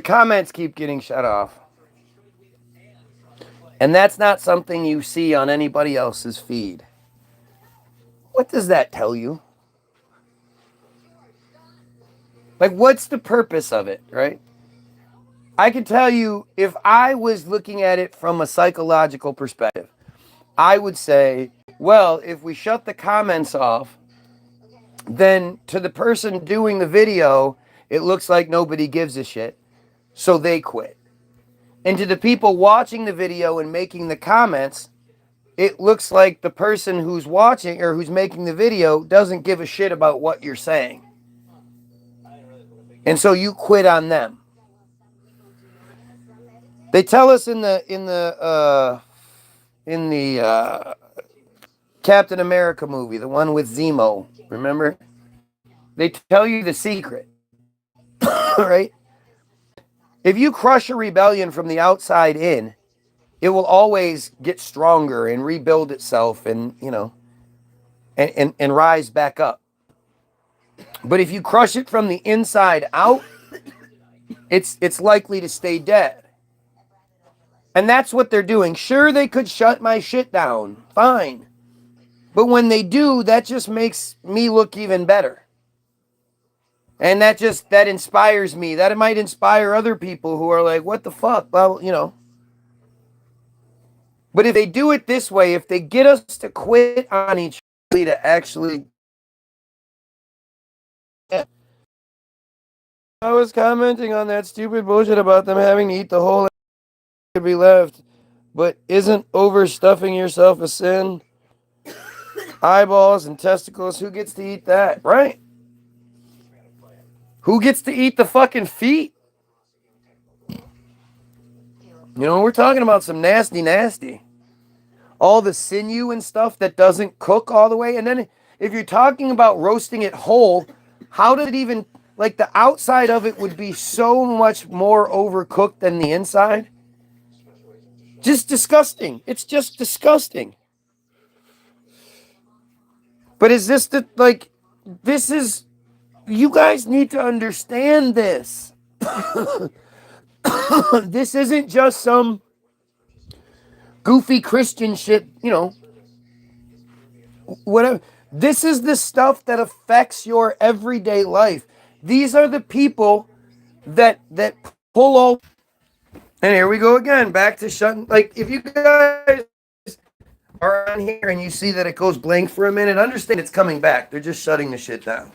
comments keep getting shut off. And that's not something you see on anybody else's feed. What does that tell you? Like, what's the purpose of it, right? I can tell you, if I was looking at it from a psychological perspective, I would say, well, if we shut the comments off, then to the person doing the video, it looks like nobody gives a shit, so they quit. And to the people watching the video and making the comments, it looks like the person who's watching or who's making the video doesn't give a shit about what you're saying. And so you quit on them. They tell us in the Captain America movie, the one with Zemo, remember? They tell you the secret, right? If you crush a rebellion from the outside in, it will always get stronger and rebuild itself and, you know, and rise back up. But if you crush it from the inside out, it's likely to stay dead. And that's what they're doing. Sure, they could shut my shit down. Fine. But when they do, that just makes me look even better. And that inspires me. That it might inspire other people who are like, what the fuck? Well, you know. But if they do it this way, if they get us to quit on each other, to actually... I was commenting on that stupid bullshit about them having to eat the whole to be left. But isn't overstuffing yourself a sin? Eyeballs and testicles, who gets to eat that, right? Who gets to eat the fucking feet? You know, we're talking about some nasty. All the sinew and stuff that doesn't cook all the way. And then if you're talking about roasting it whole, how did it even, like, the outside of it would be so much more overcooked than the inside? Just disgusting. It's just disgusting. But is this this is, you guys need to understand this. This isn't just some goofy Christian shit, you know, whatever. This is the stuff that affects your everyday life. These are the people that pull all. And here we go again, back to shutting. Like, if you guys are on here and you see that it goes blank for a minute, understand it's coming back. They're just shutting the shit down.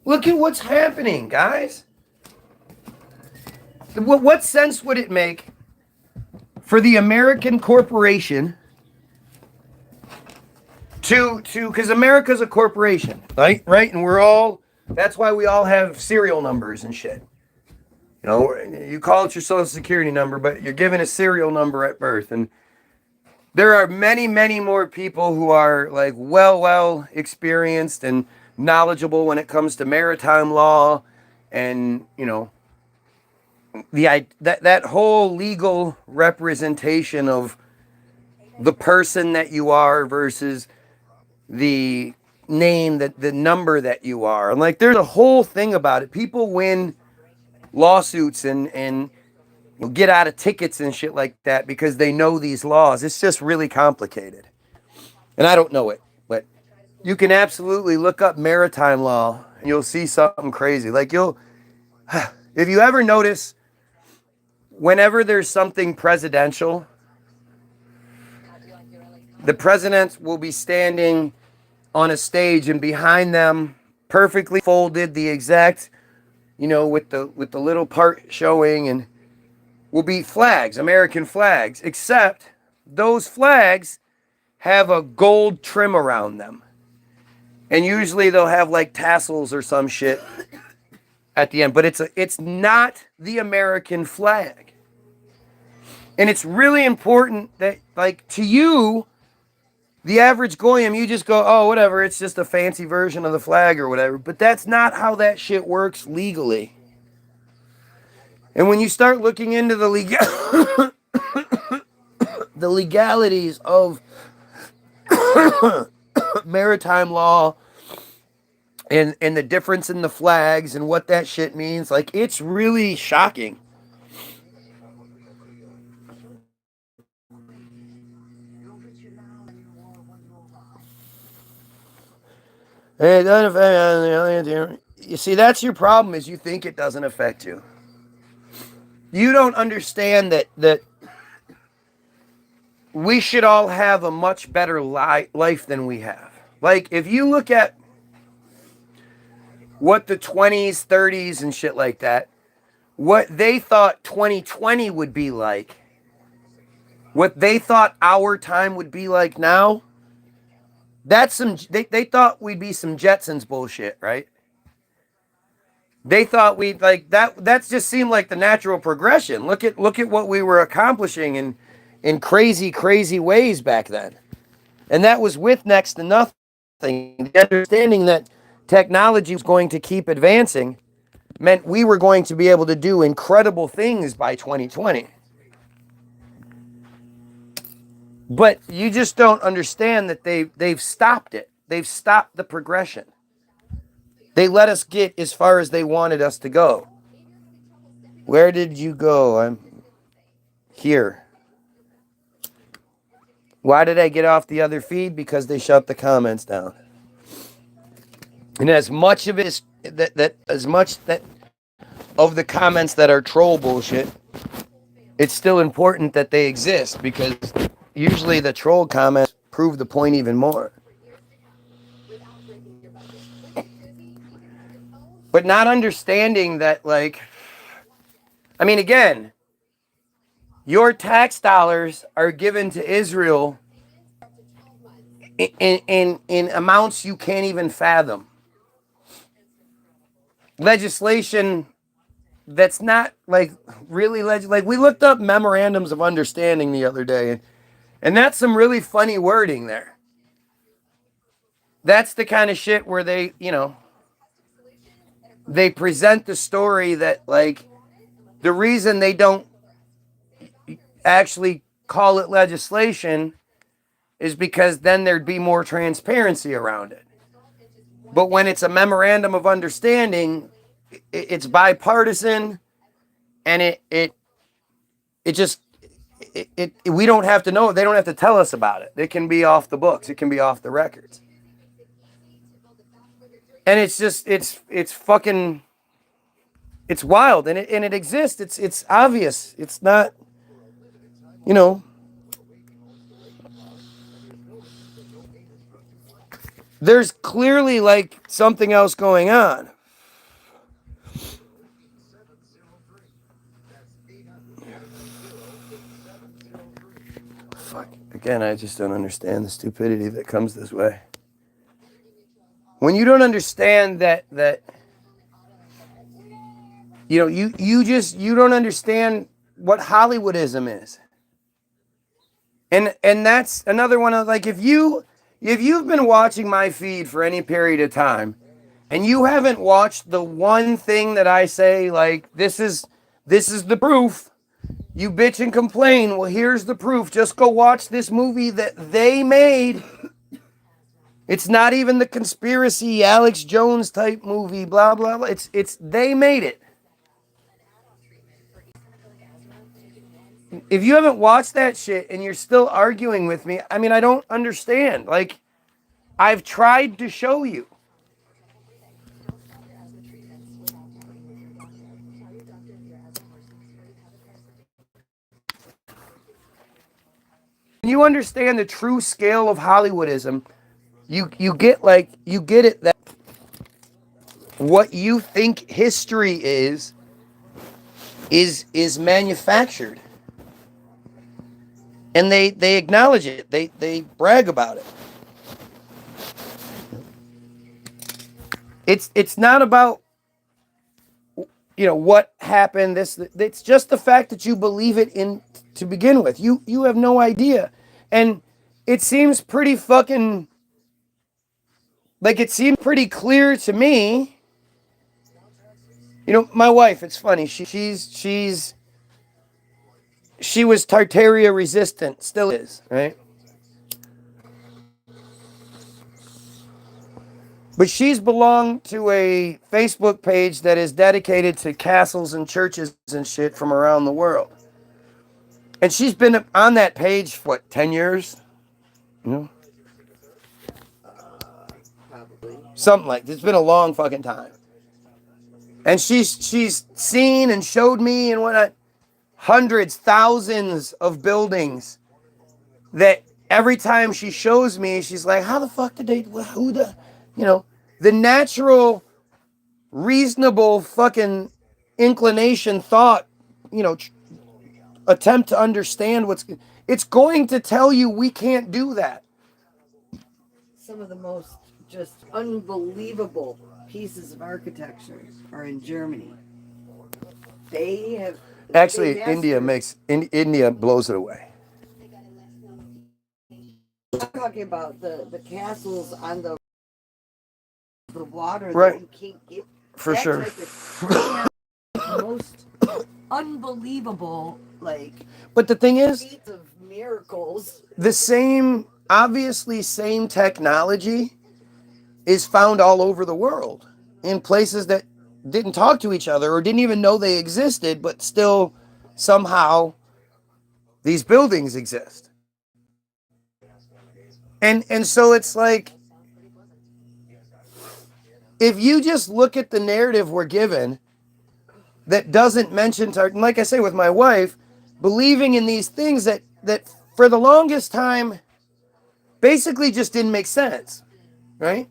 Look at what's happening, guys. What sense would it make for the American corporation to because America's a corporation, right? And we're all, that's why we all have serial numbers and shit. You know, you call it your social security number, but you're given a serial number at birth. And there are many, many more people who are like well experienced and knowledgeable when it comes to maritime law and, you know, that whole legal representation of the person that you are versus the name, the number that you are. And like, there's a whole thing about it. People win lawsuits and get out of tickets and shit like that because they know these laws. It's just really complicated. And I don't know it, but you can absolutely look up maritime law and you'll see something crazy. Like, if you ever notice, whenever there's something presidential, the president will be standing on a stage and behind them, perfectly folded, the exact, you know, with the little part showing, and will be flags, American flags, except those flags have a gold trim around them. And usually they'll have like tassels or some shit at the end, but it's not the American flag. And it's really important that, like, to you, the average goyim, you just go, oh, whatever, it's just a fancy version of the flag or whatever. But that's not how that shit works legally. And when you start looking into the legalities of maritime law and the difference in the flags and what that shit means. Like, it's really shocking. It doesn't affect you. See, that's your problem, is you think it doesn't affect you. You don't understand that we should all have a much better life than we have. Like, if you look at what the 20s, 30s, and shit like that, what they thought 2020 would be like, what they thought our time would be like now, that's they thought we'd be some Jetsons bullshit, right? They thought we'd like that just seemed like the natural progression. Look at what we were accomplishing in crazy ways back then. And that was with next to nothing. The understanding that technology was going to keep advancing meant we were going to be able to do incredible things by 2020. But you just don't understand that they've stopped it. They've stopped the progression. They let us get as far as they wanted us to go. Where did you go? I'm here. Why did I get off the other feed? Because they shut the comments down. And as much of it is as much of the comments that are troll bullshit, it's still important that they exist, because usually the troll comments prove the point even more. But not understanding that, like, I mean, again, your tax dollars are given to Israel in amounts you can't even fathom. Legislation that's not like really like we looked up memorandums of understanding the other day, and that's some really funny wording there. That's the kind of shit where they, they present the story that, like, the reason they don't actually call it legislation is because then there'd be more transparency around it. But when it's a memorandum of understanding, it's bipartisan, and we don't have to know. They don't have to tell us about it. It can be off the books. It can be off the records. And it's just, it's fucking, it's wild, and it exists. It's obvious. It's not, there's clearly like something else going on. Fuck. Again, I just don't understand the stupidity that comes this way. When you don't understand that you don't understand what Hollywoodism is. And that's another one of, like, if you've been watching my feed for any period of time and you haven't watched the one thing that I say, like, this is the proof, you bitch and complain, well, here's the proof. Just go watch this movie that they made. It's not even the conspiracy Alex Jones type movie, blah blah blah. It's they made it. If you haven't watched that shit and you're still arguing with me, I mean, I don't understand. Like, I've tried to show you. When you understand the true scale of Hollywoodism, you get it that what you think history is manufactured. And they acknowledge it. They brag about it. It's not about what happened. It's just the fact that you believe it in to begin with. You have no idea. And it seems pretty fucking, like, it seemed pretty clear to me. My wife, it's funny. She was Tartaria resistant, still is, right? But she's belonged to a Facebook page that is dedicated to castles and churches and shit from around the world. And she's been on that page for what, 10 years? You know? Probably. Something like this. It's been a long fucking time. And she's seen and showed me and whatnot hundreds, thousands of buildings that every time she shows me, she's like, how the fuck did they, who the, you know, the natural, reasonable fucking inclination, thought, you know, attempt to understand it's going to tell you we can't do that. Some of the most just unbelievable pieces of architecture are in Germany. They have Actually, India blows it away. I'm talking about the castles on the water right. that you can't get. For sure. The most unbelievable, like. But the thing is, feats of miracles. The same technology is found all over the world in places that didn't talk to each other or didn't even know they existed, but still somehow these buildings exist. And so it's like, if you just look at the narrative we're given that doesn't mention, like I say with my wife, believing in these things that for the longest time basically just didn't make sense, right?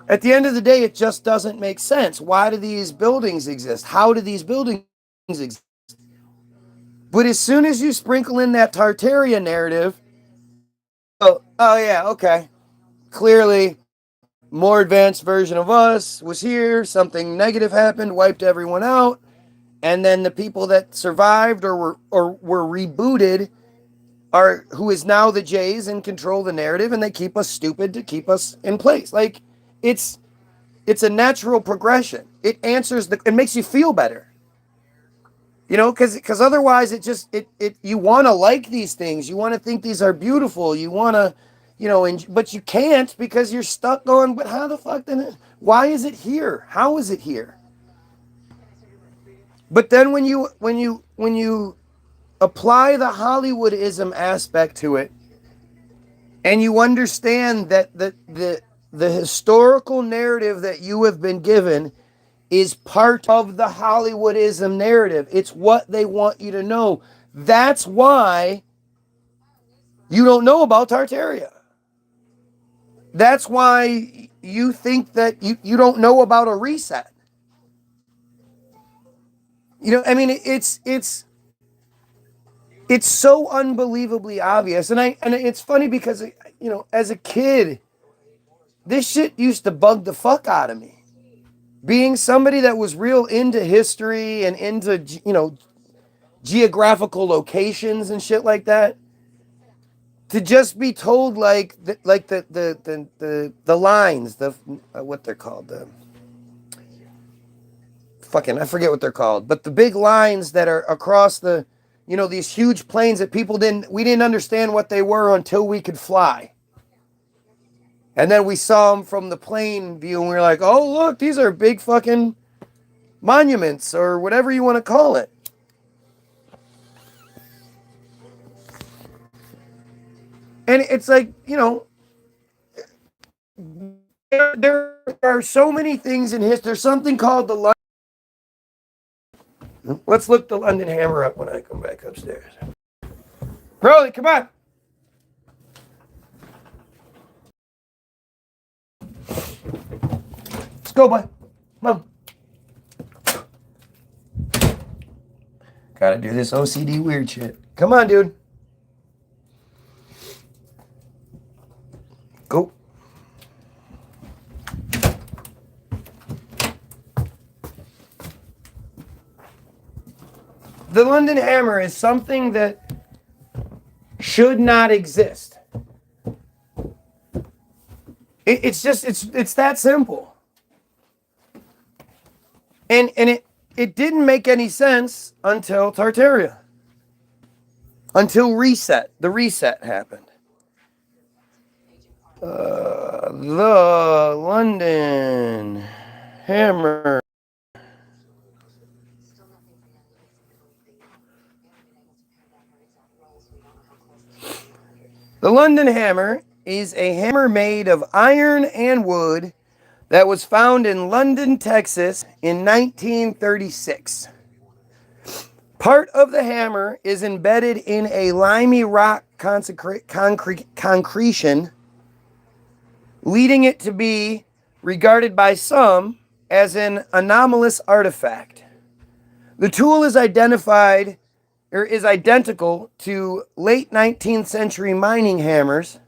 At the end of the day, it just doesn't make sense. Why do these buildings exist? How do these buildings exist? But as soon as you sprinkle in that Tartaria narrative, oh yeah, okay. Clearly, more advanced version of us was here, something negative happened, wiped everyone out, and then the people that survived or were rebooted are who is now the Jays and control the narrative, and they keep us stupid to keep us in place. Like, it's a natural progression. It makes you feel better. You know, because otherwise you want to like these things. You want to think these are beautiful. You want to, you know, but you can't because you're stuck going, but how the fuck why is it here? How is it here? But then when you apply the Hollywoodism aspect to it, and you understand that the historical narrative that you have been given is part of the Hollywoodism narrative. It's what they want you to know. That's why you don't know about Tartaria. That's why you think that you don't know about a reset. You know, I mean, it's so unbelievably obvious. And it's funny because, you know, as a kid, this shit used to bug the fuck out of me. Being somebody that was real into history and into, you know, geographical locations and shit like that, to just be told like the lines, what they're called, I forget what they're called, but the big lines that are across the, you know, these huge planes that we didn't understand what they were until we could fly. And then we saw them from the plane view and we were like, oh, look, these are big fucking monuments or whatever you want to call it. And it's like, you know, there are so many things in history. There's something called the London. Let's look the London Hammer up when I come back upstairs. Broly, come on. Let's go, boy. Come on. Gotta do this OCD weird shit. Come on, dude. Go. The London Hammer is something that should not exist. It's that simple. And it didn't make any sense until Tartaria. Until the reset happened. The London Hammer. The London Hammer is a hammer made of iron and wood that was found in London, Texas in 1936. Part of the hammer is embedded in a limey rock concretion, leading it to be regarded by some as an anomalous artifact. The tool is identical to late 19th century mining hammers,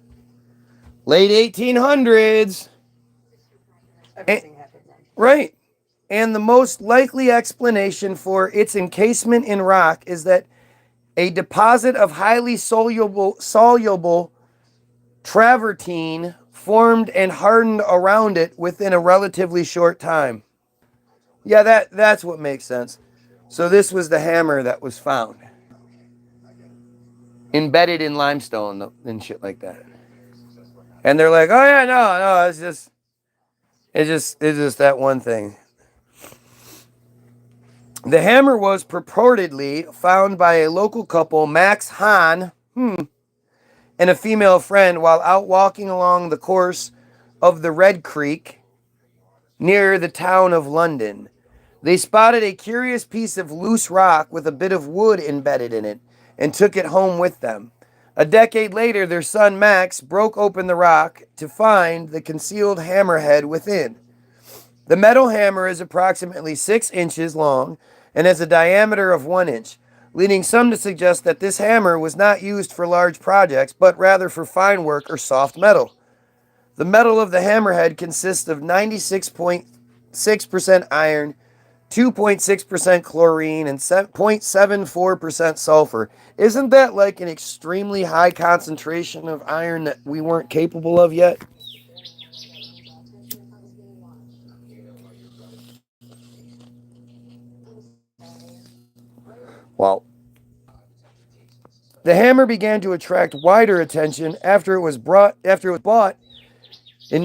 late 1800s. Everything happened then. Right. And the most likely explanation for its encasement in rock is that a deposit of highly soluble travertine formed and hardened around it within a relatively short time. Yeah, that's what makes sense. So this was the hammer that was found, embedded in limestone and shit like that. And they're like, oh yeah, no, it's just that one thing. The hammer was purportedly found by a local couple, Max Hahn, and a female friend while out walking along the course of the Red Creek near the town of London. They spotted a curious piece of loose rock with a bit of wood embedded in it and took it home with them. A decade later, their son Max broke open the rock to find the concealed hammerhead within. The metal hammer is approximately 6 inches long and has a diameter of 1 inch, leading some to suggest that this hammer was not used for large projects, but rather for fine work or soft metal. The metal of the hammerhead consists of 96.6% iron, 2.6% chlorine, and 0.74% sulfur. Isn't that like an extremely high concentration of iron that we weren't capable of yet? Well, the hammer began to attract wider attention after it was bought in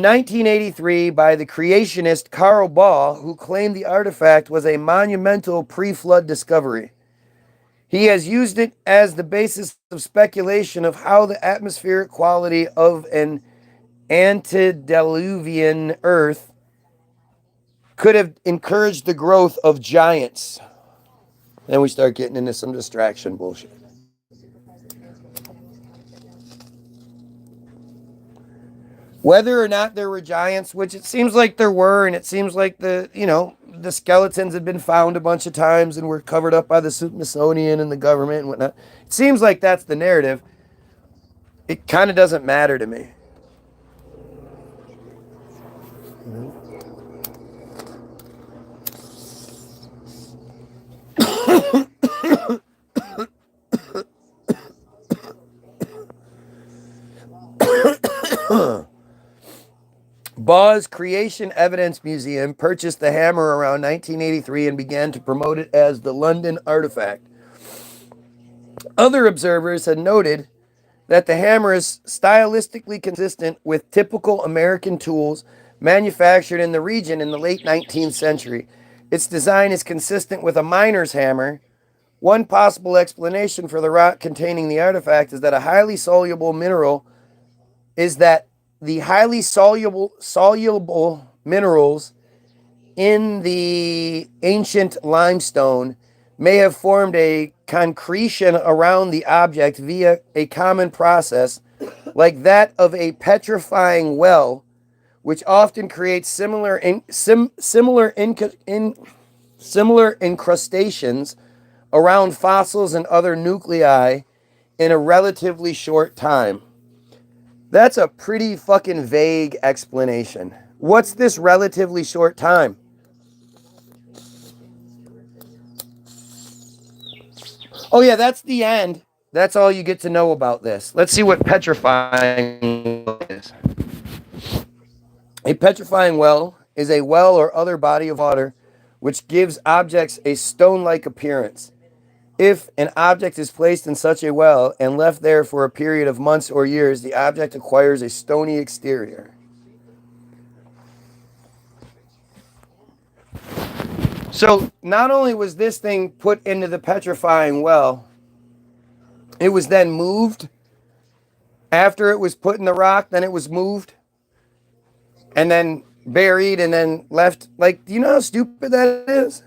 1983 by the creationist Carl Baugh, who claimed the artifact was a monumental pre-flood discovery. He has used it as the basis of speculation of how the atmospheric quality of an antediluvian Earth could have encouraged the growth of giants. Then we start getting into some distraction bullshit. Whether or not there were giants, which it seems like there were, and it seems like the skeletons had been found a bunch of times and were covered up by the Smithsonian and the government and whatnot. It seems like that's the narrative. It kind of doesn't matter to me. Baugh's Creation Evidence Museum purchased the hammer around 1983 and began to promote it as the London artifact. Other observers had noted that the hammer is stylistically consistent with typical American tools manufactured in the region in the late 19th century. Its design is consistent with a miner's hammer. One possible explanation for the rock containing the artifact is that the highly soluble minerals in the ancient limestone may have formed a concretion around the object via a common process like that of a petrifying well, which often creates similar incrustations around fossils and other nuclei in a relatively short time. That's a pretty fucking vague explanation. What's this relatively short time? Oh yeah, that's the end. That's all you get to know about this. Let's see what petrifying is. A petrifying well is a well or other body of water which gives objects a stone-like appearance. If an object is placed in such a well and left there for a period of months or years, the object acquires a stony exterior. So not only was this thing put into the petrifying well, it was then moved. After it was put in the rock, then it was moved and then buried and then left. Like, do you know how stupid that is?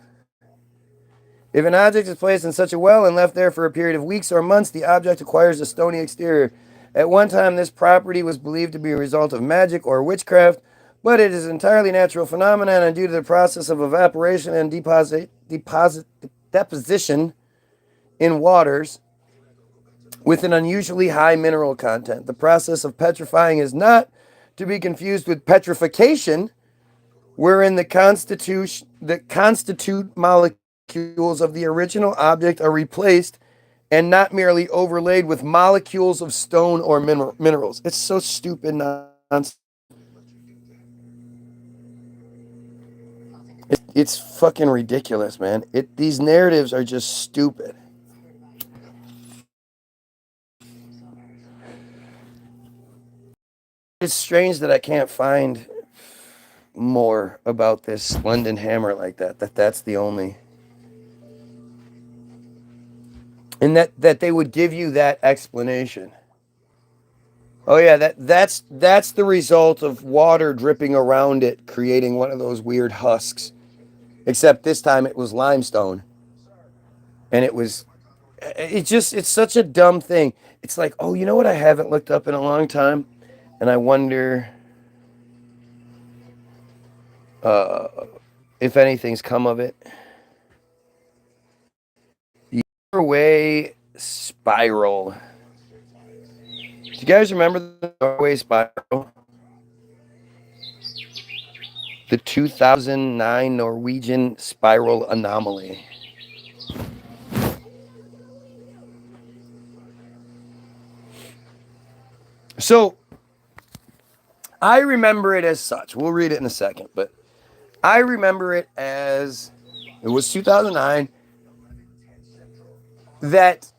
If an object is placed in such a well and left there for a period of weeks or months, the object acquires a stony exterior. At one time, this property was believed to be a result of magic or witchcraft, but it is an entirely natural phenomenon and due to the process of evaporation and deposition in waters with an unusually high mineral content. The process of petrifying is not to be confused with petrification, wherein the constitute molecules of the original object are replaced and not merely overlaid with molecules of stone or minerals. It's so stupid nonsense. It's fucking ridiculous, man. These narratives are just stupid. It's strange that I can't find more about this London Hammer like that. That's the only. And that they would give you that explanation. Oh yeah, that's the result of water dripping around it, creating one of those weird husks. Except this time it was limestone. And it's such a dumb thing. It's like, oh, you know what I haven't looked up in a long time? And I wonder if anything's come of it. Norway Spiral. Do you guys remember the Norway Spiral? The 2009 Norwegian Spiral Anomaly. So, I remember it as such. We'll read it in a second, but I remember it as it was 2009 that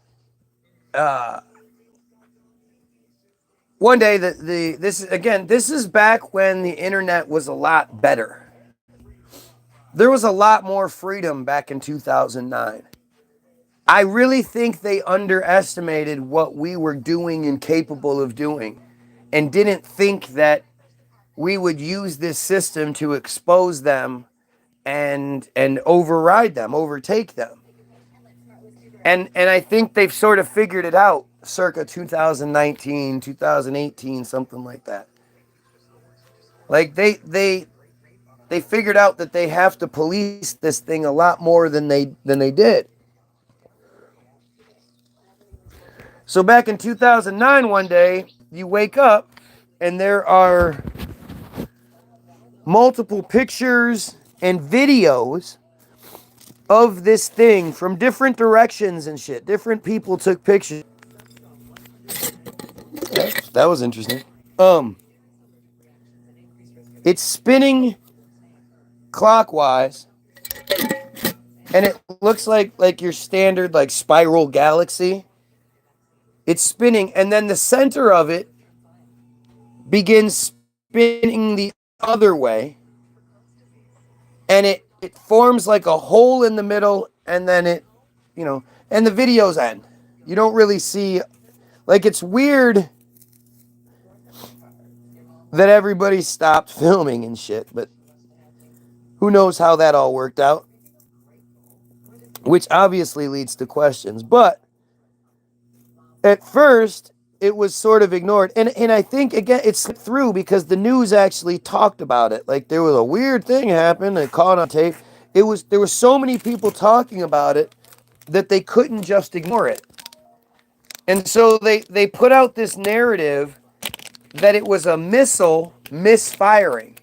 one day this is back when the internet was a lot better. There was a lot more freedom back in 2009. I really think they underestimated what we were doing and capable of doing and didn't think that we would use this system to expose them and override them, overtake them. And I think they've sort of figured it out circa 2019, 2018, something like that. Like they figured out that they have to police this thing a lot more than they did. So back in 2009, one day, you wake up and there are multiple pictures and videos of this thing from different directions and shit. Different people took pictures. That was interesting. It's spinning clockwise, and it looks like your standard like spiral galaxy. It's spinning, and then the center of it begins spinning the other way, and it forms like a hole in the middle, and then and the videos end. You don't really see, like, it's weird that everybody stopped filming and shit, but who knows how that all worked out, which obviously leads to questions. But at first, it was sort of ignored. And I think, again, it slipped through because the news actually talked about it. Like, there was a weird thing happened. They caught on tape. There were so many people talking about it that they couldn't just ignore it. And so they put out this narrative that it was a missile misfiring.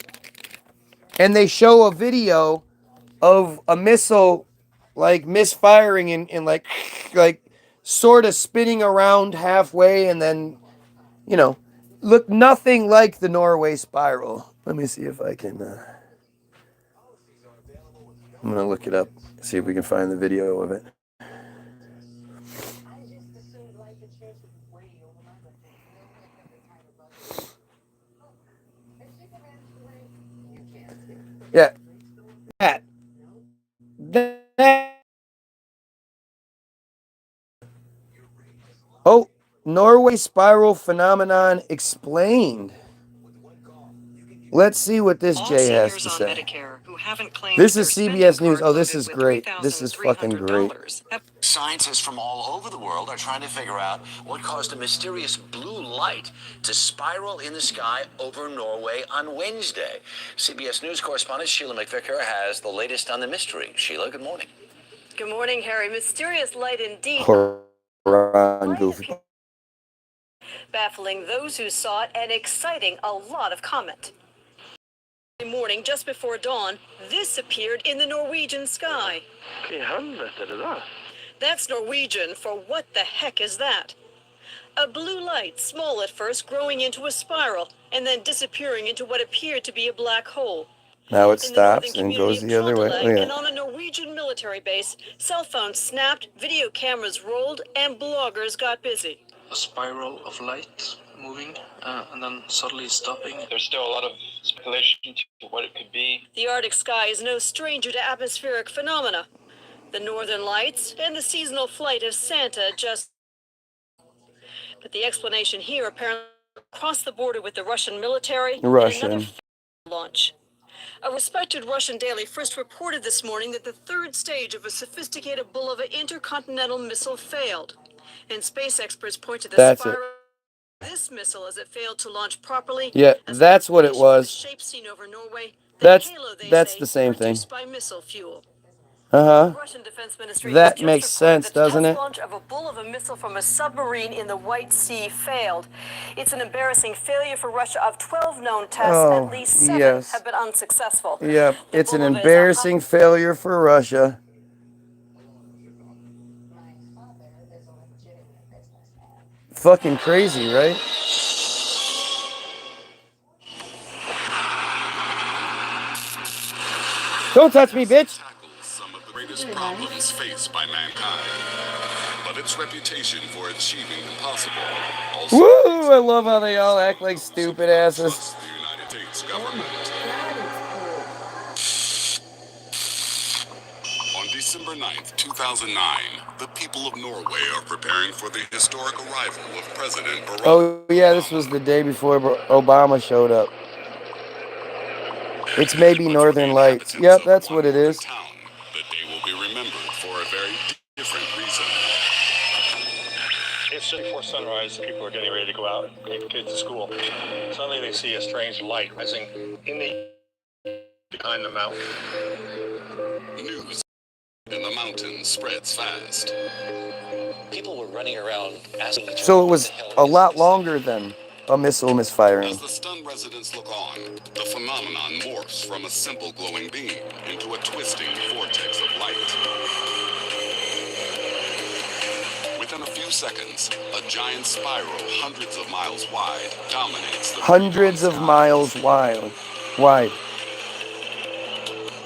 And they show a video of a missile, like, misfiring and like sort of spinning around halfway and then, look nothing like the Norway Spiral. Let me see if I can, I'm going to look it up, see if we can find the video of it. Yeah. Oh, Norway spiral phenomenon explained. Let's see what this All Jay has seniors to on say. Medicare who haven't claimed This their is spending CBS News. card Oh, this loaded is with great. This is fucking great. $3,300 Scientists from all over the world are trying to figure out what caused a mysterious blue light to spiral in the sky over Norway on Wednesday. CBS News correspondent Sheila McVicker has the latest on the mystery. Sheila, good morning. Good morning, Harry. Mysterious light indeed. Quran, goofy. Baffling those who saw it and exciting a lot of comment. Morning, just before dawn, this appeared in the Norwegian sky. That's Norwegian for what the heck is that? A blue light, small at first, growing into a spiral, and then disappearing into what appeared to be a black hole. Now it In the northern stops and community goes of the other way. Trøndelag Look and at on a Norwegian military base, cell phones snapped, video cameras rolled, and bloggers got busy. A spiral of light moving and then suddenly stopping. There's still a lot of speculation to what it could be. The Arctic sky is no stranger to atmospheric phenomena. The northern lights and the seasonal flight of Santa just... But the explanation here apparently crossed the border with the Russian military and another launch. A respected Russian daily first reported this morning that the third stage of a sophisticated Bulava intercontinental missile failed. And space experts point to the spiral of this missile as it failed to launch properly. Yeah, that's what it was. Shape seen over Norway, That's the same thing. by missile fuel. Uh-huh. Russian Defense Ministry That makes sense, doesn't it? The launch of a Bulava missile from a submarine in the White Sea failed. It's an embarrassing failure for Russia. Of 12 known tests, at least 7 have been unsuccessful. Yeah, it's an embarrassing failure for Russia. Fucking crazy, right? Don't touch me, bitch! Some of the greatest problems faced by mankind, but its reputation for achieving impossible also Woo! I love how they all act like stupid asses. trusts the United States government. On December 9th, 2009, the people of Norway are preparing for the historic arrival of President Barack Oh, yeah, this was the day before Obama showed up. It's maybe Northern Lights. Yep, that's what it is. The day will be remembered for a very different reason. It's just before sunrise. People are getting ready to go out and take the kids to school. Suddenly they see a strange light rising in the behind the mountain. News in the mountains spreads fast. People were running around asking each other. So it was a lot longer than a missile misfiring. As the stunned residents look on, the phenomenon morphs from a simple glowing beam into a twisting vortex of light. Within a few seconds, a giant spiral hundreds of miles wide dominates the Hundreds of miles wide.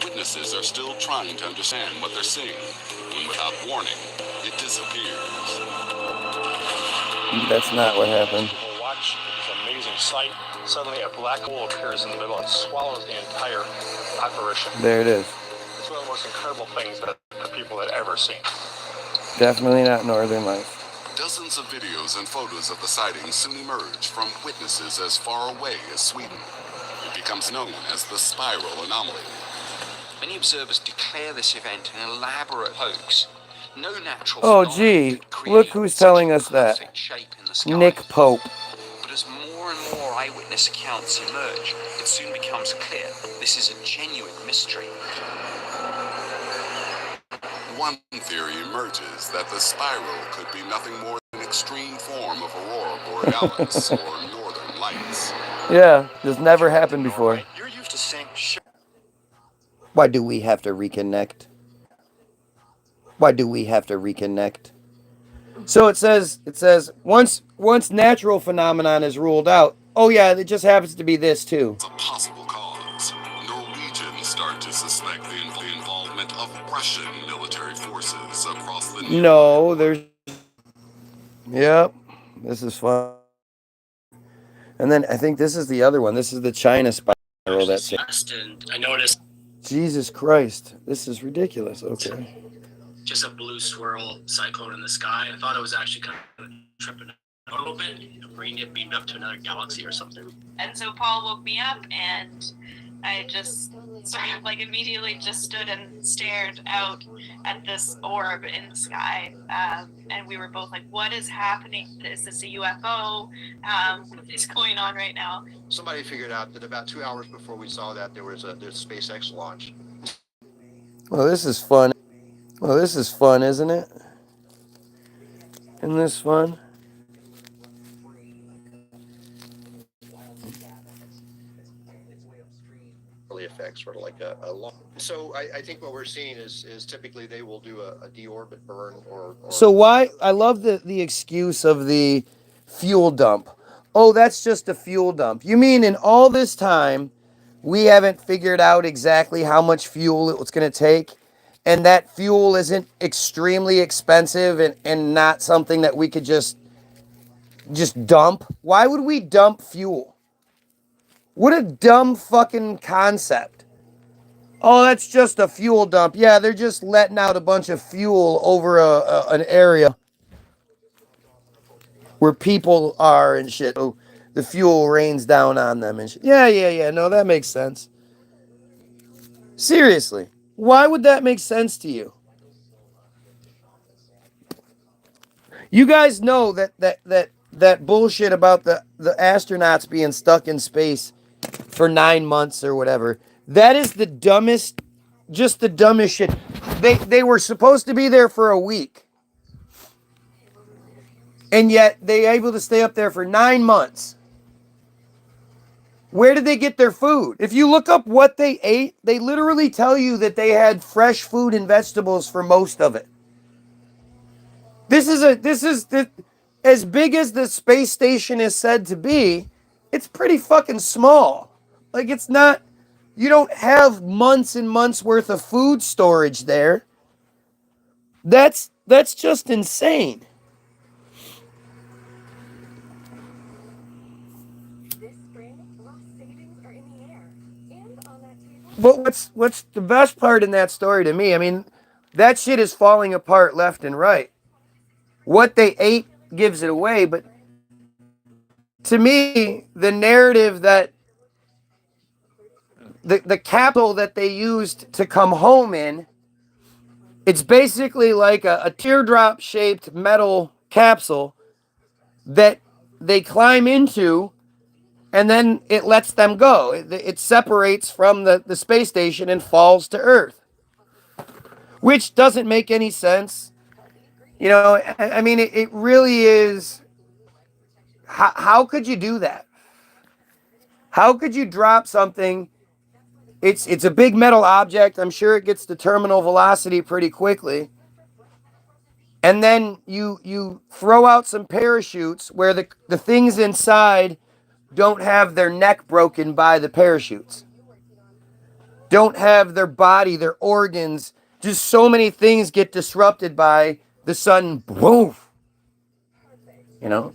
Witnesses are still trying to understand what they're seeing, when without warning, it disappears. That's not what happened. People watch this amazing sight. Suddenly a black hole appears in the middle and swallows the entire apparition. There it is. It's one of the most incredible things that the people had ever seen. Definitely not Northern Lights. Dozens of videos and photos of the sighting soon emerge from witnesses as far away as Sweden. It becomes known as the spiral anomaly. Many observers declare this event an elaborate hoax. No natural Oh, phenomenon gee, could create look who's such telling a us that. perfect shape in the sky. Nick Pope. But as more and more eyewitness accounts emerge, it soon becomes clear this is a genuine mystery. One theory emerges that the spiral could be nothing more than an extreme form of aurora borealis or northern lights. Yeah, this never happened before. You're used to seeing Why do we have to reconnect? Why do we have to reconnect? So it says once natural phenomenon is ruled out, oh yeah, it just happens to be this too. It's a possible cause. Norwegians start to suspect the involvement of Russian military forces across the No, there's... Yep, this is fun. And then I think this is the other one. This is the China spiral that's... And I noticed Jesus Christ, this is ridiculous. Okay. just a blue swirl cyclone in the sky. I thought it was actually kind of tripping a little bit, bringing it beamed up to another galaxy or something. And so Paul woke me up, and I just sort of like immediately just stood and stared out at this orb in the sky. And we were both like, what is happening? Is this a UFO? What is going on right now? Somebody figured out that about 2 hours before we saw that, there's SpaceX launch. Well, this is fun. Well, this is fun, isn't it? Isn't this fun? Effects, sort of like a long. So I think what we're seeing is typically they will do a deorbit burn or So why I love the excuse of the fuel dump. Oh, that's just a fuel dump. You mean in all this time we haven't figured out exactly how much fuel it was going to take, and that fuel isn't extremely expensive and not something that we could just dump? Why would we dump fuel? What a dumb fucking concept. Oh, that's just a fuel dump. Yeah, they're just letting out a bunch of fuel over an area where people are and shit. So the fuel rains down on them and shit. Yeah. No, that makes sense. Seriously, why would that make sense to you? You guys know that bullshit about the astronauts being stuck in space for 9 months or whatever. That is the dumbest, just the dumbest shit. They were supposed to be there for a week. And yet they able to stay up there for 9 months. Where did they get their food? If you look up what they ate, they literally tell you that they had fresh food and vegetables for most of it. This is as big as the space station is said to be, it's pretty fucking small. Like, it's not, you don't have months and months worth of food storage there. That's just insane. But what's the best part in that story to me? I mean, that shit is falling apart left and right. What they ate gives it away, but to me, the narrative that the capital that they used to come home in, it's basically like a teardrop shaped metal capsule that they climb into, and then it lets them go. It separates from the space station and falls to Earth, which doesn't make any sense. You know, I mean, it really is. How could you do that? How could you drop something? It's a big metal object. I'm sure it gets to terminal velocity pretty quickly. And then you throw out some parachutes where the things inside don't have their neck broken by the parachutes. Don't have their body, their organs. Just so many things get disrupted by the sudden boom. You know?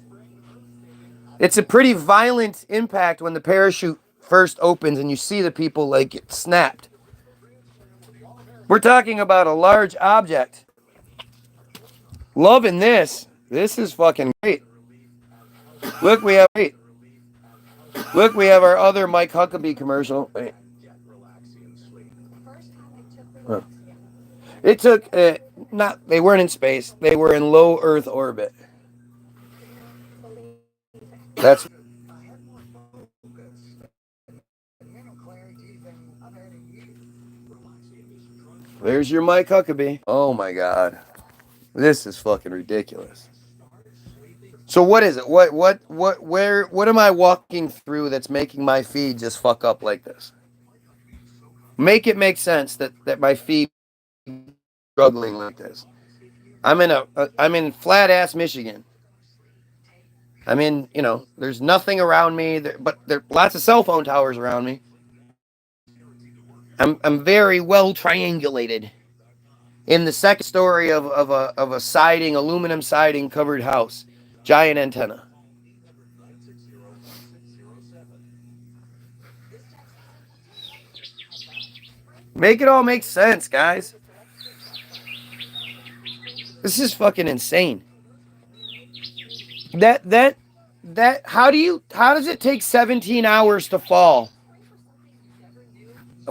It's a pretty violent impact when the parachute first opens and you see the people like get snapped. We're talking about a large object. Loving this. This is fucking great. Look, we have our other Mike Huckabee commercial. Wait. Huh. It took they weren't in space. They were in low Earth orbit. That's there's your Mike Huckabee. Oh my God. This is fucking ridiculous. So what is it? What am I walking through that's making my feed just fuck up like this? Make it make sense that my feed is struggling like this. I'm in flat ass Michigan. I mean, you know, there's nothing around me, but there are lots of cell phone towers around me. I'm very well triangulated in the second story of a siding, aluminum siding covered house, giant antenna. Make it all make sense, guys. This is fucking insane. How does it take 17 hours to fall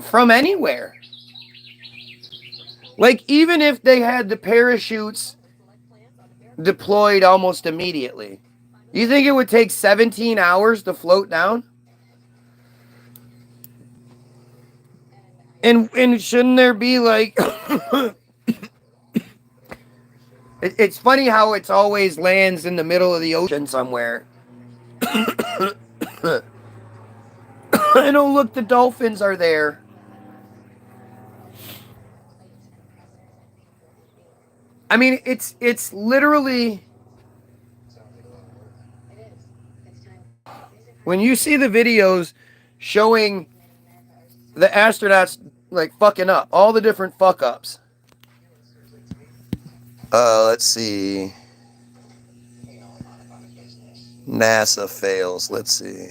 from anywhere? Like, even if they had the parachutes deployed almost immediately, you think it would take 17 hours to float down? And shouldn't there be like it's funny how it's always lands in the middle of the ocean somewhere. And oh look, the dolphins are there. I mean, it's literally, when you see the videos showing the astronauts like fucking up, all the different fuck ups. Let's see. NASA fails. Let's see.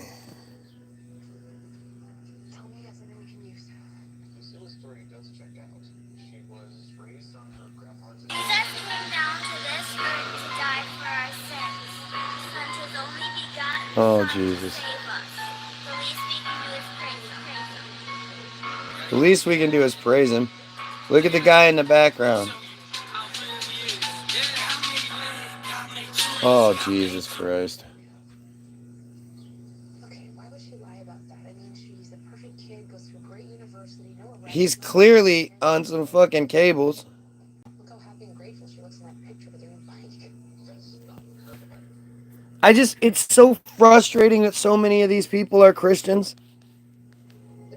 Oh, Jesus. The least we can do is praise him. Look at the guy in the background. Oh, Jesus Christ. He's clearly on some fucking cables. It's so frustrating that so many of these people are Christians.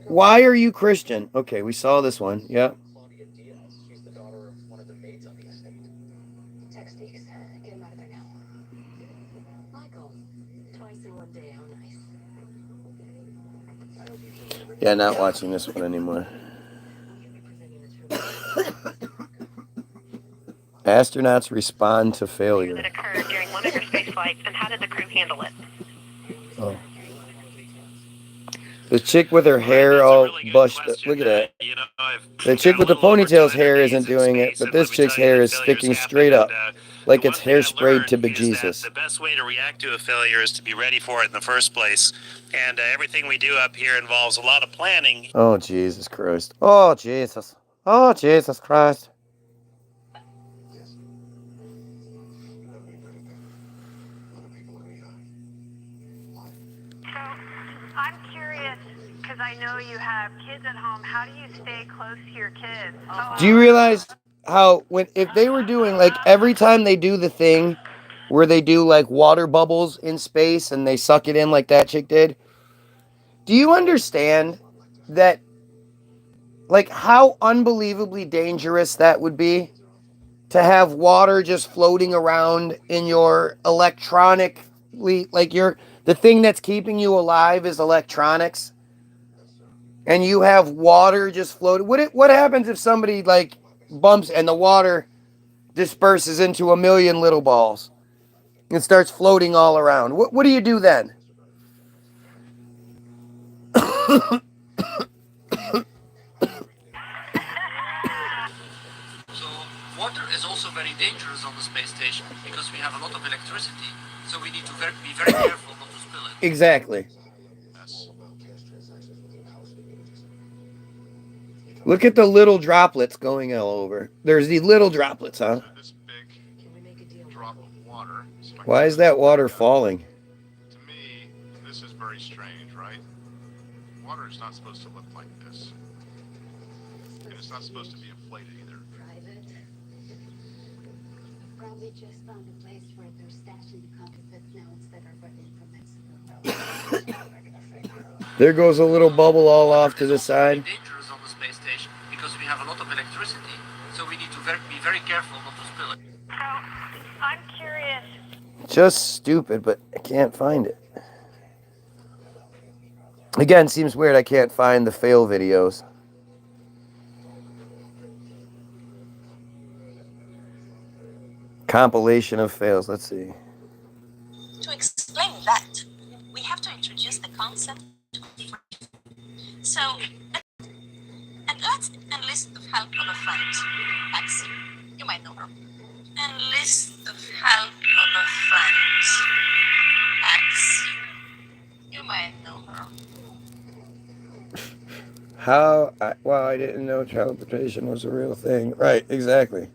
Why are you Christian? Okay, we saw this one. Yeah. Yeah, not watching this one anymore. Astronauts respond to failure. That occurred during one of your space flights, and how did the crew handle it? Oh. The chick with her hair all bushed. Look at that. The chick with the ponytail's hair isn't doing it, but this chick's hair is sticking straight up, like it's hairsprayed to bejesus. The best way to react to a failure is to be ready for it in the first place. And everything we do up here involves a lot of planning. Oh, Jesus Christ. Oh, Jesus. Oh, Jesus Christ. I'm curious, because I know you have kids at home. How do you stay close to your kids? Do you realize how, if they were doing, like, every time they do the thing where they do, like, water bubbles in space and they suck it in like that chick did, do you understand that, like, how unbelievably dangerous that would be to have water just floating around in your electronically, like, the thing that's keeping you alive is electronics, and you have water just floating? What happens if somebody, like, bumps and the water disperses into a million little balls and starts floating all around? What do you do then? So water is also very dangerous on the space station because we have a lot of electricity. So we need to be very careful not to spill it. Exactly. Look at the little droplets going all over. There's these little droplets, huh? This big drop of water. Why is that water falling? To me, this is very strange, right? Water is not supposed to look like this. And it's not supposed to be inflated either. Private. Probably just found a place where they're stashing the counterfeit notes that are brought in from Mexico. There goes a little bubble all off to the side. Dangerous on the space station because we have a lot of electricity. So we need to be very careful not to spill it. So, I'm curious. Just stupid, but I can't find it. Again, seems weird I can't find the fail videos. Compilation of fails. Let's see. To explain that, we have to introduce the concept of friend. So, and let's enlist the help of a friend. Patsy, you might know her. list of help of her friends. X. You might know her. Well, I didn't know teleportation was a real thing. Right, exactly.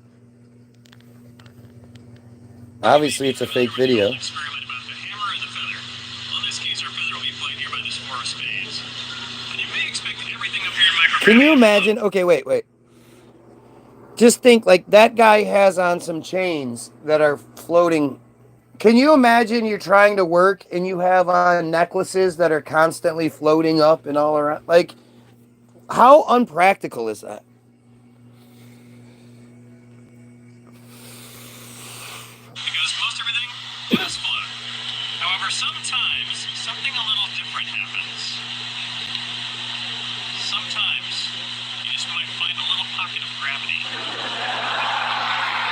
Obviously, it's a fake video. Experiment about the hammer and the feather. Well, in this case, our feather will be played here by this four of spades. And you may expect that everything up here in microgravity. Can you imagine? Okay, wait. Just think like that guy has on some chains that are floating. Can you imagine you're trying to work and you have on necklaces that are constantly floating up and all around? Like, how unpractical is that? Because most everything does float. However, sometimes something a little different happens. Sometimes you just might find a little pocket of gravity.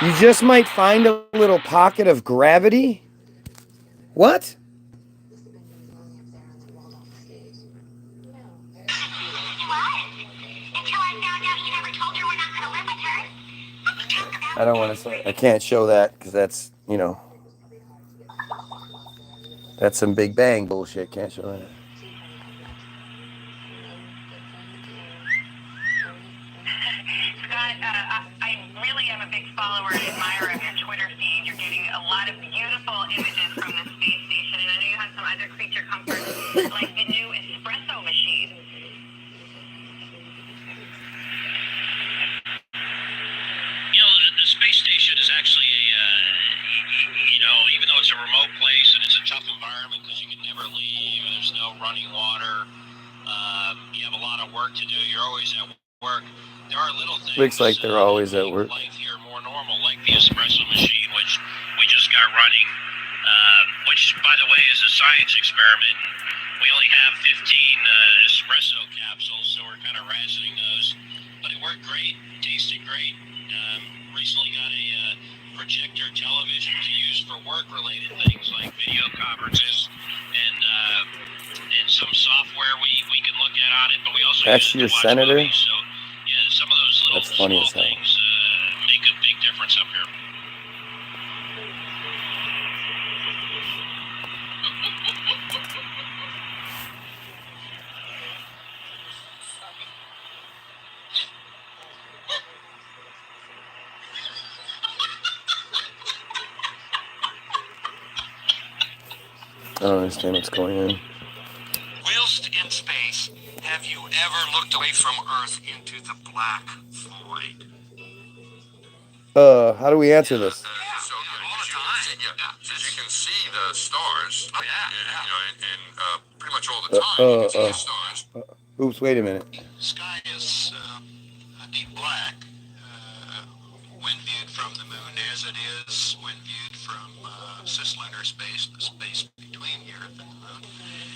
You just might find a little pocket of gravity? What? I don't want to say. I can't show that because that's, that's some Big Bang bullshit. Can't show that. Scott, I really am a big follower and admirer of your Twitter feed. You're getting a lot of beautiful images from the space station, and I know you have some other creature comforts like the new espresso machine. You know, the space station is actually even though it's a remote place and it's a tough environment because you can never leave, there's no running water, you have a lot of work to do, you're always at work. There are little things. Looks like they're always at work. Life here more normal, like the espresso machine, which we just got running, which, by the way, is a science experiment. We only have 15 espresso capsules, so we're kind of rationing those. But it worked great, tasted great. Recently got a projector television to use for work-related things like video conferences and some software we can look at on it. But we also That's use it your to watch senator? movies. So yeah, some of those little That's funny small as hell. things make a big difference up here. I don't understand what's going on. Whilst in space, have you ever looked away from Earth into the black void? How do we answer this? Because you can see the stars. Oh, and pretty much all the time you can see the stars. Oops, wait a minute. Sky is a deep black when viewed from the moon, as it is when viewed from cislunar space, the space between the Earth and the moon.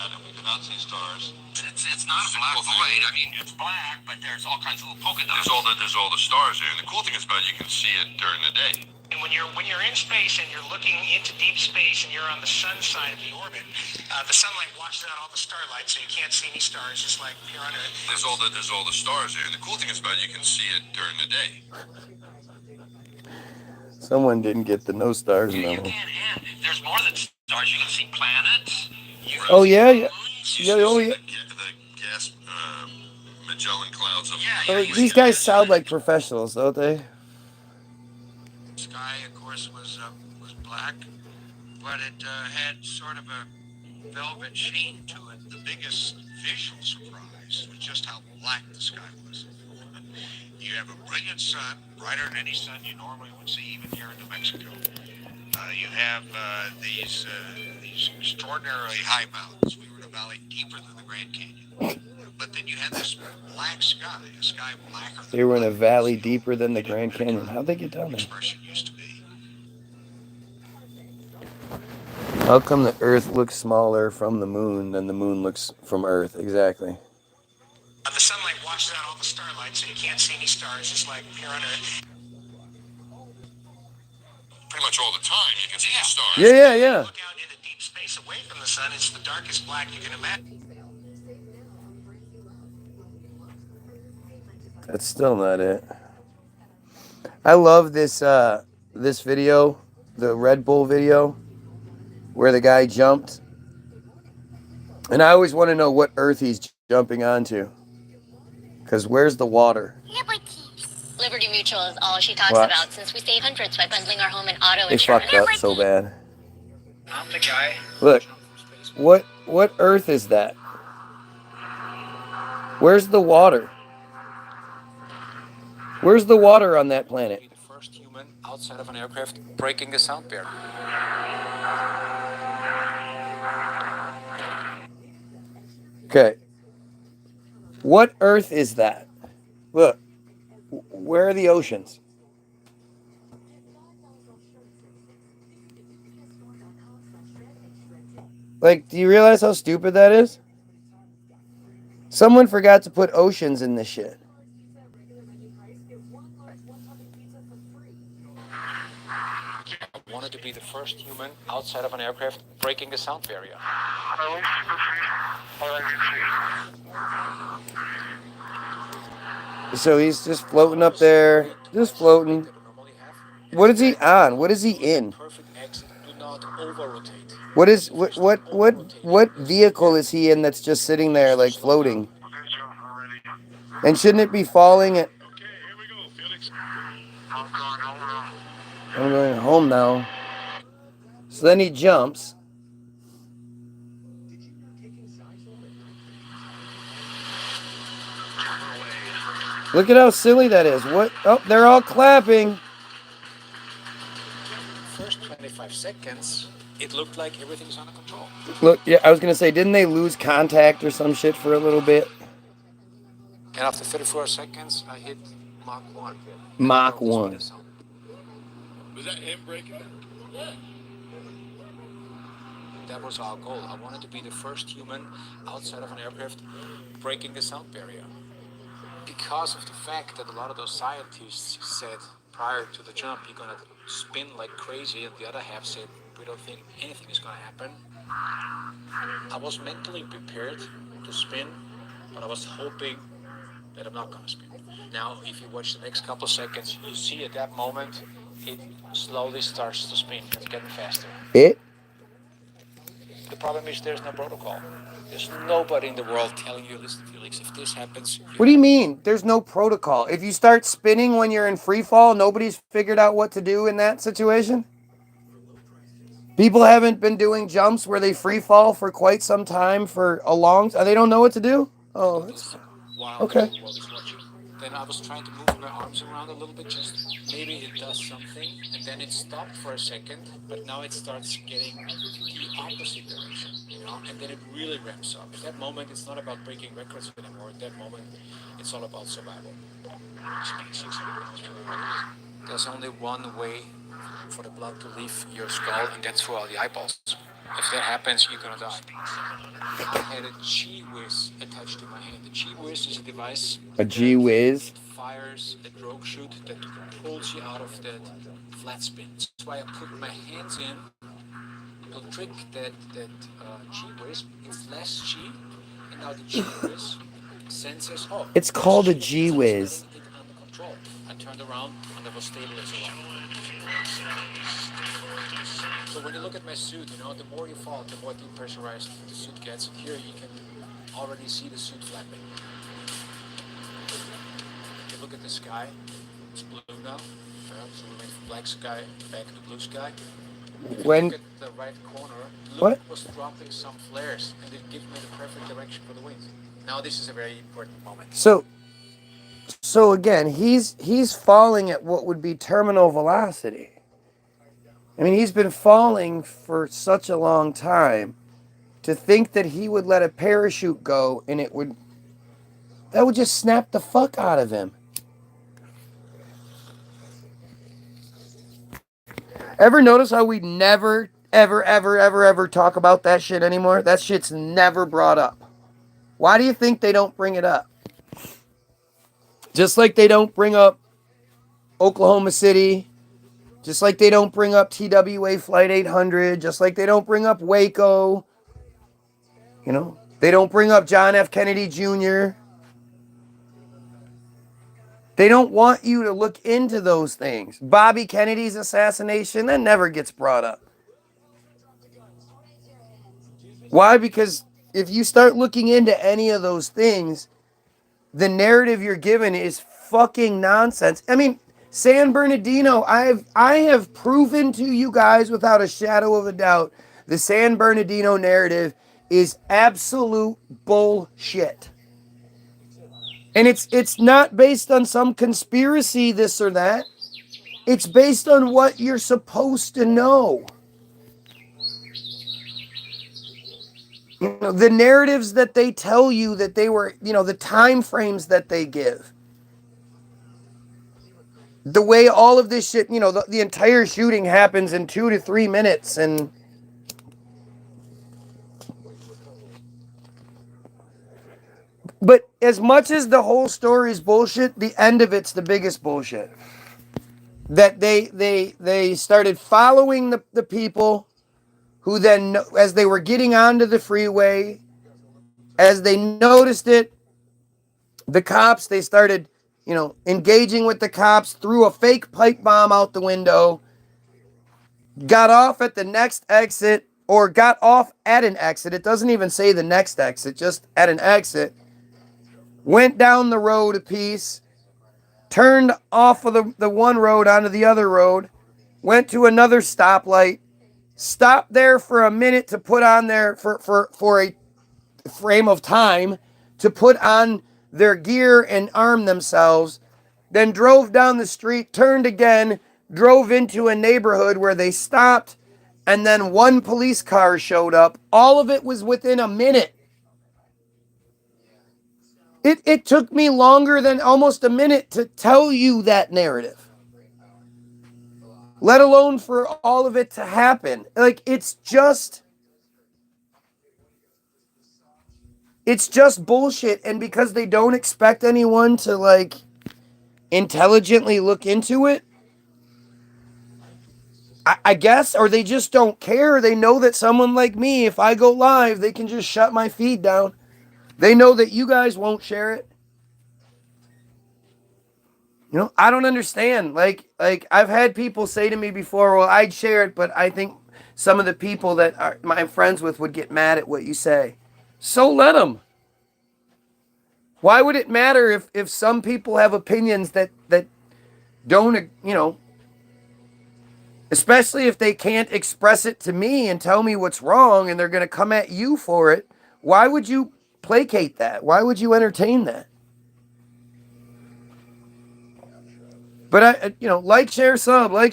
And we cannot see stars. It's not a black void. I mean, it's black, but there's all kinds of little polka dots. There's all the stars there, and the cool thing is about it, you can see it during the day. And when you're in space and you're looking into deep space and you're on the sun side of the orbit, the sunlight washes out all the starlight, so you can't see any stars, just like here on Earth. There's all the stars there, and the cool thing is about it, you can see it during the day. Someone didn't get the no stars You memo. can, and there's more than stars. You can see planets. You can Oh see yeah, yeah. moons. Yeah, oh yeah. The gas Magellan clouds of These guys sound like professionals, don't they? Sky, of course, was black, but it had sort of a velvet sheen to it. The biggest visual surprise was just how black the sky was. You have a brilliant sun, brighter than any sun you normally would see, even here in New Mexico. You have these extraordinarily high mountains. We were in a valley deeper than the Grand Canyon. But then you had this black sky, a sky blacker than They were in a valley deeper than the Grand Canyon. How'd they get down there? expression used to be. How come the Earth looks smaller from the moon than the moon looks from Earth? Exactly. The sunlight washes out all the starlight, so you can't see any stars, just like here on Earth. pretty much all the time you can see the stars. Yeah. Look out into deep space away from the sun, it's the darkest black you can imagine. That's still not it. I love this this video, the Red Bull video, where the guy jumped. And I always want to know what Earth he's jumping onto. Because where's the water? Liberty Mutual is all she talks What? about since we save hundreds by bundling our home and auto They insurance. fucked up so bad. I'm the guy. Look, what Earth is that? Where's the water? Where's the water on that planet? Be the first human outside of an aircraft breaking the sound barrier. Okay. What Earth is that? Look, where are the oceans? Like, do you realize how stupid that is? Someone forgot to put oceans in this shit. I wanted to be the first human outside of an aircraft breaking the sound barrier. So he's just floating up there, just floating. What is he on? What is he in? Perfect exit. Do not over-rotate. What vehicle is he in that's just sitting there like floating? And shouldn't it be falling at... I'm going home now. So then he jumps. Look at how silly that is. What? Oh, they're all clapping. First 25 seconds, it looked like everything's under control. Look, yeah, I was going to say, didn't they lose contact or some shit for a little bit? And after 34 seconds, I hit Mach 1. Mach 1. Was that him breaking it? Yeah. That was our goal. I wanted to be the first human outside of an aircraft breaking the sound barrier. Because of the fact that a lot of those scientists said prior to the jump, you're going to spin like crazy, and the other half said, we don't think anything is going to happen. I was mentally prepared to spin, but I was hoping that I'm not going to spin. Now, if you watch the next couple of seconds, you see at that moment, it slowly starts to spin. It's getting faster. It? The problem is there's no protocol. There's nobody in the world telling you, listen, Felix, if this happens... What do you mean? There's no protocol. If you start spinning when you're in free fall, nobody's figured out what to do in that situation? People haven't been doing jumps where they free fall for quite some time for a long time. They don't know what to do? Oh, that's... Okay. Then I was trying to move my arms around a little bit, just maybe it does something, and then it stopped for a second, but now it starts getting the opposite direction, you know, and then it really ramps up. At that moment, it's not about breaking records anymore. At that moment, it's all about survival. There's only one way for the blood to leave your skull, and that's through all the eyeballs. If that happens, you're gonna die. I had a G-Wiz attached to my hand. The G-Wiz is a device. A G-Wiz? That fires a drogue chute that pulls you out of that flat spin. That's why I put my hands in. It'll trick that G-Wiz. It's less G, and now the G-Wiz senses. Oh, it's called a G-Wiz. Under control. I turned around and I was stable as well. So when you look at my suit, you know, the more you fall, the more depressurized the suit gets. Here you can already see the suit flapping. If you look at the sky, it's blue now. So we went from black sky back to blue sky. If When... you look at the right corner, Luke What? was dropping some flares, and it gave me the perfect direction for the wind. Now this is a very important moment. So again, he's falling at what would be terminal velocity. I mean, he's been falling for such a long time. To think that he would let a parachute go and that would just snap the fuck out of him. Ever notice how we never, ever talk about that shit anymore? That shit's never brought up. Why do you think they don't bring it up? Just like they don't bring up Oklahoma City. Just like they don't bring up TWA Flight 800. Just like they don't bring up Waco. You know, they don't bring up John F. Kennedy Jr. They don't want you to look into those things. Bobby Kennedy's assassination, that never gets brought up. Why? Because if you start looking into any of those things, the narrative you're given is fucking nonsense. I mean, San Bernardino, I have proven to you guys without a shadow of a doubt, the San Bernardino narrative is absolute bullshit. And it's not based on some conspiracy, this or that. It's based on what you're supposed to know. You know, the narratives that they tell you that they were, you know, the time frames that they give. The way all of this shit, you know, the entire shooting happens in 2 to 3 minutes, and but as much as the whole story is bullshit, the end of it's the biggest bullshit. That they started following the people who then, as they were getting onto the freeway, as they noticed it, the cops, they started, you know, engaging with the cops, threw a fake pipe bomb out the window, got off at the next exit, or got off at an exit. It doesn't even say the next exit, just at an exit. Went down the road a piece, turned off of the one road onto the other road, went to another stoplight, stopped there for a minute to put on their, for a frame of time, to put on their gear and arm themselves, then drove down the street, turned again, drove into a neighborhood where they stopped, and then one police car showed up. All of it was within a minute. It took me longer than almost a minute to tell you that narrative, let alone for all of it to happen. Like, it's just bullshit. And because they don't expect anyone to, like, intelligently look into it, I guess, or they just don't care. They know that someone like me, if I go live, they can just shut my feed down. They know that you guys won't share it. You know, I don't understand. Like I've had people say to me before, well, I'd share it, but I think some of the people that I'm friends with would get mad at what you say. So let them. Why would it matter if some people have opinions that don't, you know, especially if they can't express it to me and tell me what's wrong and they're going to come at you for it? Why would you placate that? Why would you entertain that? But you know, like, share, sub. What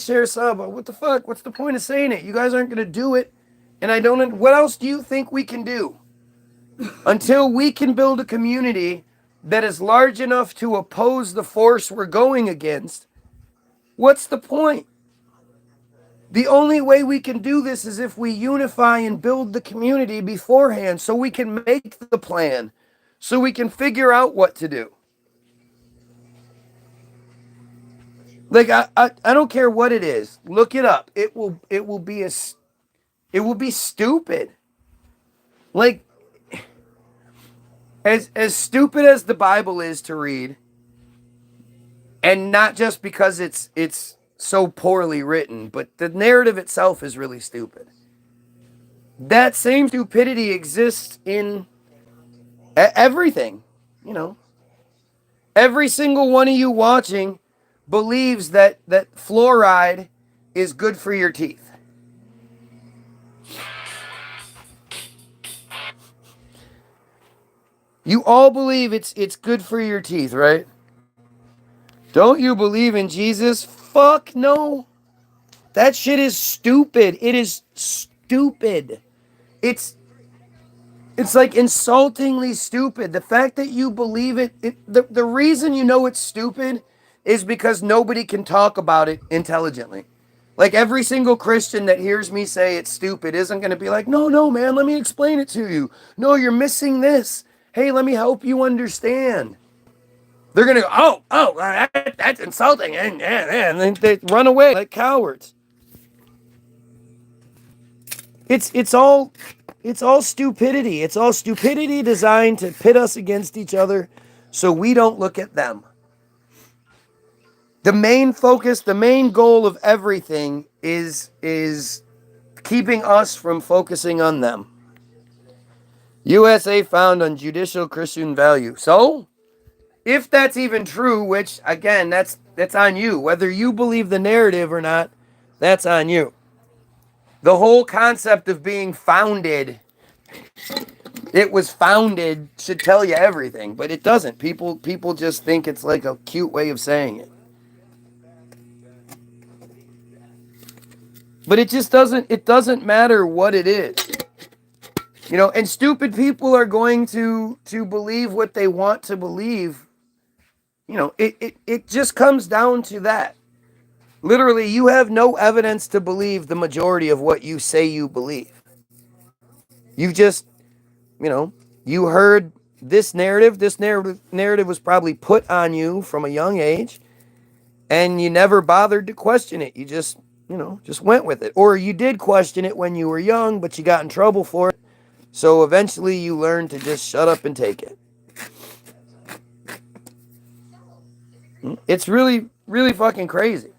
the fuck? What's the point of saying it? You guys aren't going to do it. And I don't, what else do you think we can do? Until we can build a community that is large enough to oppose the force we're going against, what's the point? The only way we can do this is if we unify and build the community beforehand, so we can make the plan, so we can figure out what to do. Like, I don't care what it is. Look it up. It will be stupid. Like, as stupid as the Bible is to read, and not just because it's so poorly written, but the narrative itself is really stupid. That same stupidity exists in everything, you know. Every single one of you watching believes that fluoride is good for your teeth. You all believe it's good for your teeth, right? Don't you believe in Jesus? Fuck no. That shit is stupid. It is stupid. It's like insultingly stupid. The fact that you believe it, the reason you know it's stupid is because nobody can talk about it intelligently. Like, every single Christian that hears me say it's stupid isn't going to be like, no, man, let me explain it to you. No, you're missing this. Hey, let me help you understand. They're going to go, oh, that's insulting. And then they run away like cowards. It's all stupidity. It's all stupidity designed to pit us against each other so we don't look at them. The main focus, the main goal of everything is keeping us from focusing on them. USA found on judicial Christian value. So, if that's even true, which again, that's on you. Whether you believe the narrative or not, that's on you. The whole concept of being founded, it was founded, should tell you everything, but it doesn't. People just think it's like a cute way of saying it. But it just doesn't matter what it is. You know, and stupid people are going to believe what they want to believe. You know, it just comes down to that. Literally, you have no evidence to believe the majority of what you say you believe. You just, you know, you heard this narrative. This narrative was probably put on you from a young age, and you never bothered to question it. You just, you know, just went with it. Or you did question it when you were young, but you got in trouble for it. So eventually you learned to just shut up and take it. It's really, really fucking crazy.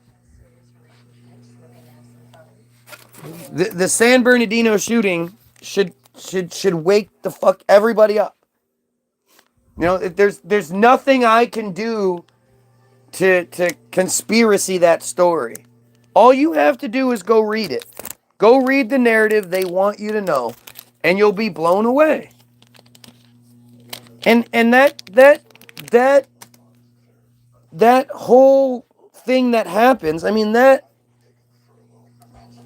The San Bernardino shooting should wake the fuck everybody up. You know, there's nothing I can do to conspiracy that story. All you have to do is go read it. Go read the narrative they want you to know, and you'll be blown away. And that whole thing that happens, I mean, that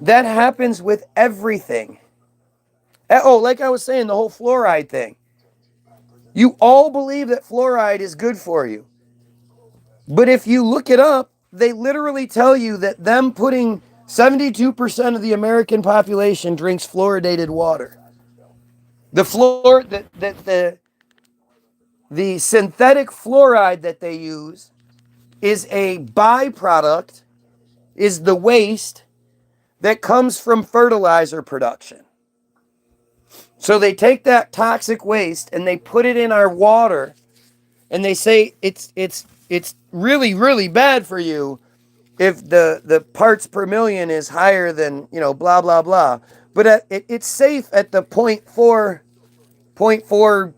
happens with everything. Oh, like I was saying, the whole fluoride thing. You all believe that fluoride is good for you. But if you look it up, they literally tell you that them putting 72% of the American population drinks fluoridated water. The synthetic fluoride that they use is a byproduct, is the waste that comes from fertilizer production. So they take that toxic waste and they put it in our water, and they say it's really, really bad for you if the parts per million is higher than, you know, blah, blah, blah. But it's safe at the 0.4,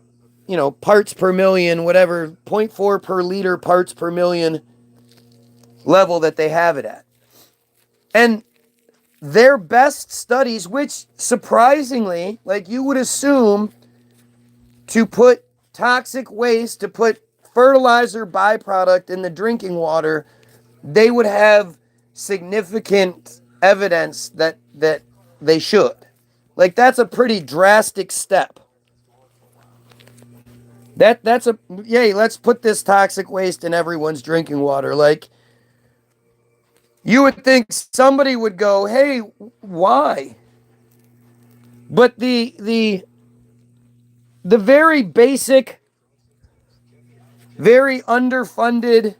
you know, parts per million, whatever, 0.4 per liter parts per million level that they have it at. And their best studies, which surprisingly, like you would assume, to put toxic waste, to put fertilizer byproduct in the drinking water, they would have significant evidence that they should. Like, that's a pretty drastic step. That's yay, let's put this toxic waste in everyone's drinking water. Like, you would think somebody would go, hey, why? But the very basic, very underfunded,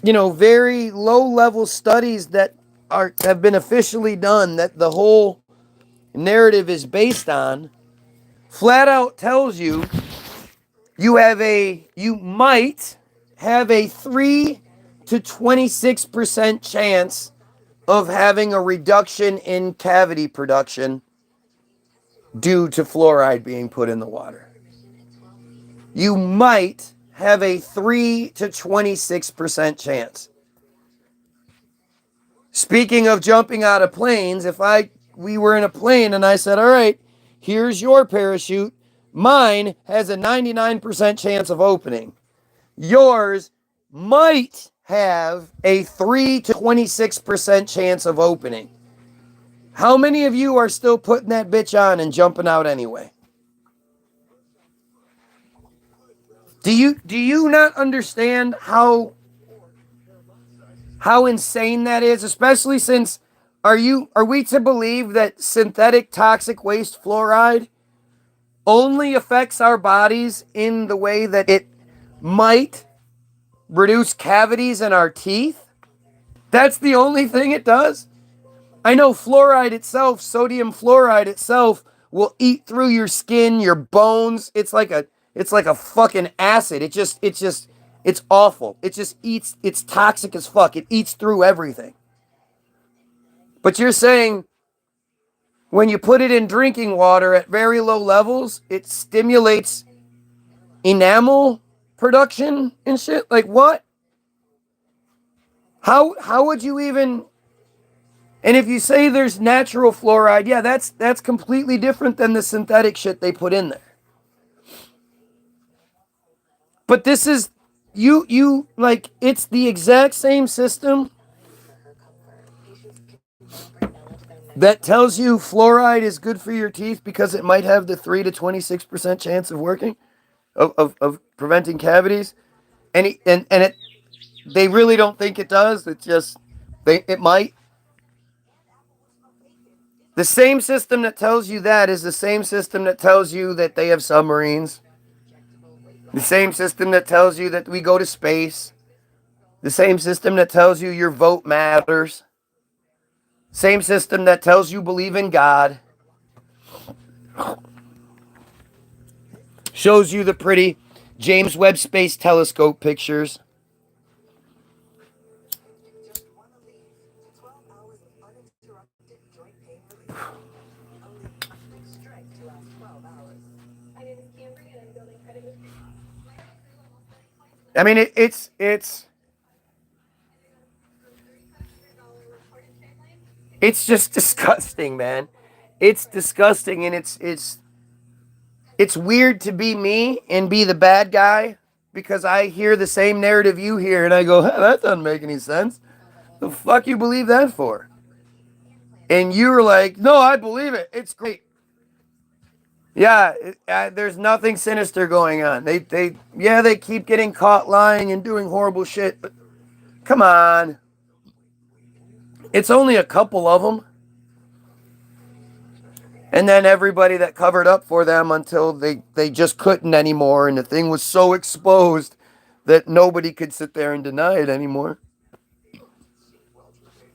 you know, very low-level studies that have been officially done, that the whole narrative is based on, flat out tells you you might have a 3 to 26% chance of having a reduction in cavity production due to fluoride being put in the water. You might have a 3 to 26% chance. Speaking of jumping out of planes, if we were in a plane and I said, all right, here's your parachute, mine has a 99% chance of opening. Yours might have a 3 to 26% chance of opening. How many of you are still putting that bitch on and jumping out anyway? Do you not understand how insane that is? Especially since, are we to believe that synthetic toxic waste fluoride only affects our bodies in the way that it might reduce cavities in our teeth? That's the only thing it does? I know fluoride itself, sodium fluoride itself, will eat through your skin, your bones. It's like a fucking acid. It just It's awful. It just eats, it's toxic as fuck. It eats through everything. But you're saying when you put it in drinking water at very low levels, it stimulates enamel production and shit? Like what? How would you even... And if you say there's natural fluoride, yeah, that's completely different than the synthetic shit they put in there. But this is, you like, it's the exact same system that tells you fluoride is good for your teeth because it might have the 3 to 26% chance of working, of preventing cavities. And they really don't think it does. It's just, it might. The same system that tells you that is the same system that tells you that they have submarines. The same system that tells you that we go to space. The same system that tells you your vote matters. Same system that tells you believe in God. Shows you the pretty James Webb Space Telescope pictures. I mean, it's just disgusting, man. It's disgusting, and it's weird to be me and be the bad guy because I hear the same narrative you hear, and I go, hey, that doesn't make any sense. The fuck you believe that for? And you're like, no, I believe it. It's great. Yeah, there's nothing sinister going on. They keep getting caught lying and doing horrible shit, but come on. It's only a couple of them. And then everybody that covered up for them until they just couldn't anymore, and the thing was so exposed that nobody could sit there and deny it anymore.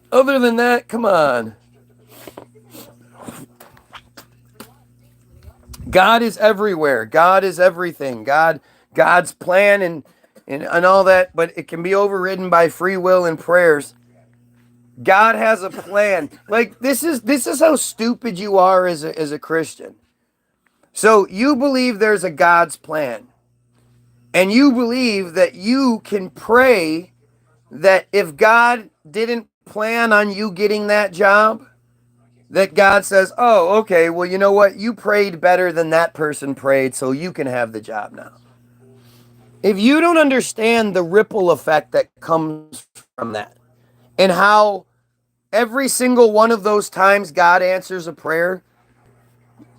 Other than that, come on. God is everywhere. God is everything. God's plan and all that, but it can be overridden by free will and prayers. God has a plan. Like this is how stupid you are as a Christian. So you believe there's a God's plan. And you believe that you can pray that if God didn't plan on you getting that job, that God says, oh, okay, well, you know what? You prayed better than that person prayed, so you can have the job now. If you don't understand the ripple effect that comes from that, and how every single one of those times God answers a prayer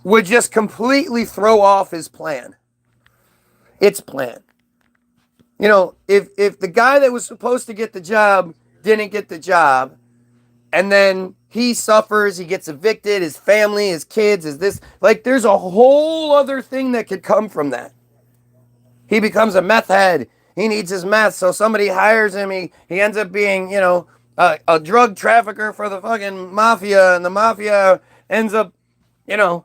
would just completely throw off his plan. Its plan. You know, if the guy that was supposed to get the job didn't get the job, and then he suffers, he gets evicted, his family, his kids, is this, like there's a whole other thing that could come from that. He becomes a meth head. He needs his meth, so somebody hires him. He ends up being, you know, a drug trafficker for the fucking mafia, and the mafia ends up, you know,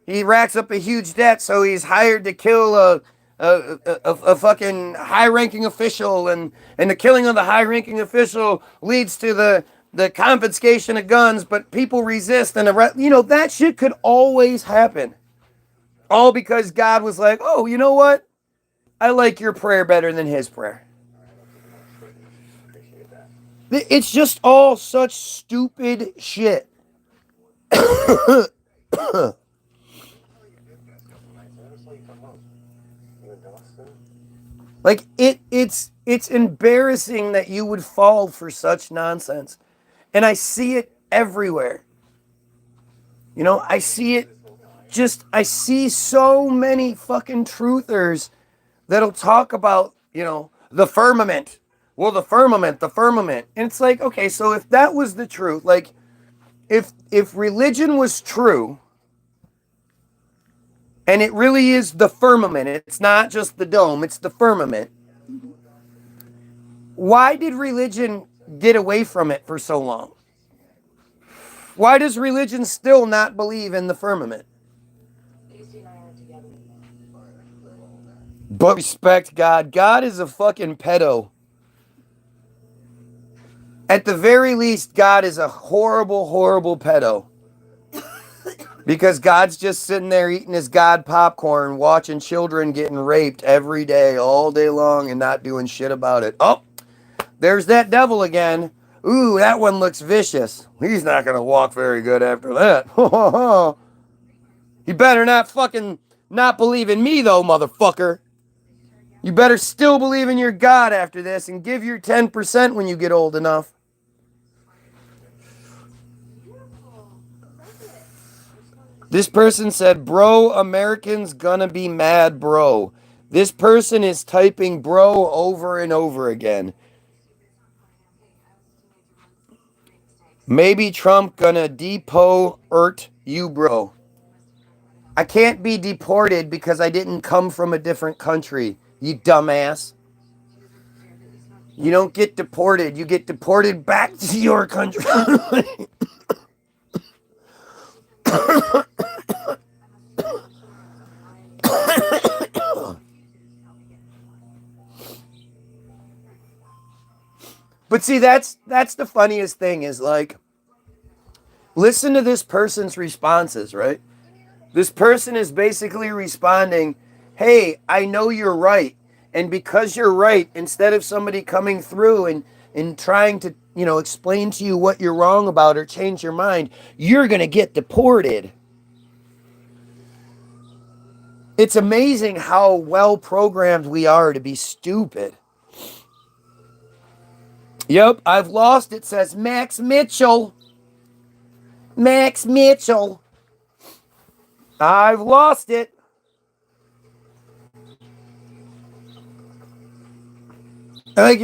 he racks up a huge debt, so he's hired to kill a fucking high-ranking official, and the killing of the high-ranking official leads to the confiscation of guns, but people resist, and you know, that shit could always happen. All because God was like, oh, you know what? I like your prayer better than his prayer. It's just all such stupid shit. Like it's embarrassing that you would fall for such nonsense. And I see it everywhere. You know, I see so many fucking truthers that'll talk about, you know, the firmament. Well, the firmament. And it's like, okay, so if that was the truth, like if religion was true, and it really is the firmament, it's not just the dome, it's the firmament. Why did religion get away from it for so long? Why does religion still not believe in the firmament? But respect God. God is a fucking pedo. At the very least, God is a horrible, horrible pedo. Because God's just sitting there eating his God popcorn, watching children getting raped every day, all day long, and not doing shit about it. Oh, there's that devil again. Ooh, that one looks vicious. He's not going to walk very good after that. You better not believe in me, though, motherfucker. You better still believe in your God after this and give your 10% when you get old enough. This person said, bro, Americans gonna be mad, bro. This person is typing bro over and over again. Maybe Trump gonna deport you, bro. I can't be deported because I didn't come from a different country, you dumbass. You don't get deported. You get deported back to your country. But see, that's the funniest thing is like, listen to this person's responses, right? This person is basically responding, hey, I know you're right. And because you're right, instead of somebody coming through and trying to, explain to you what you're wrong about or change your mind, you're going to get deported. It's amazing how well programmed we are to be stupid. Yep, I've lost it, says Max Mitchell. Max Mitchell. I've lost it. Like,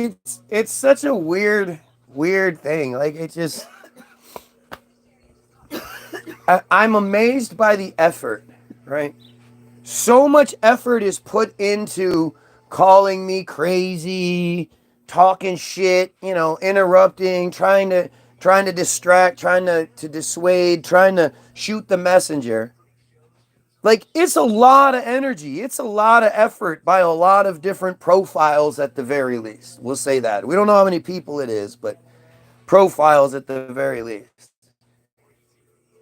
it's such a weird thing. Like, it just... I'm amazed by the effort, right? So much effort is put into calling me crazy, talking shit, interrupting, trying to distract, trying to dissuade, trying to shoot the messenger. Like, it's a lot of energy. It's a lot of effort by a lot of different profiles at the very least. We'll say that. We don't know how many people it is, but profiles at the very least.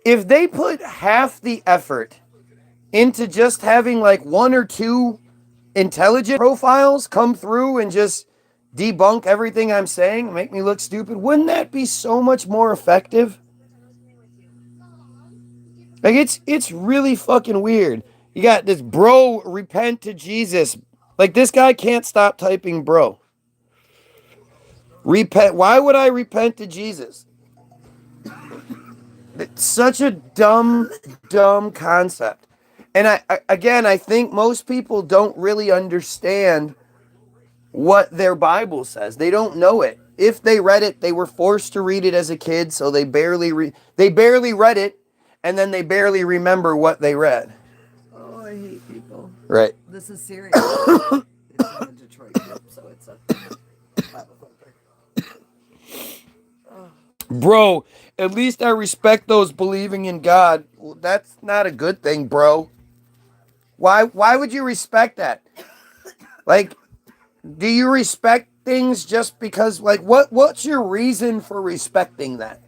If they put half the effort into just having like one or two intelligent profiles come through and just debunk everything I'm saying, make me look stupid, wouldn't that be so much more effective? Like, it's really fucking weird. You got this bro, repent to Jesus. Like, this guy can't stop typing bro. Repent. Why would I repent to Jesus? It's such a dumb concept. And I think most people don't really understand what their Bible says. They don't know it. If they read it, they were forced to read it as a kid, so they barely read it, and then they barely remember what they read. Oh, I hate people. Right. This is serious. It's in the Detroit group, so it's a Bible thumper. Bro, at least I respect those believing in God. Well, that's not a good thing, bro. Why would you respect that? Like, do you respect things just because, like, what's your reason for respecting that?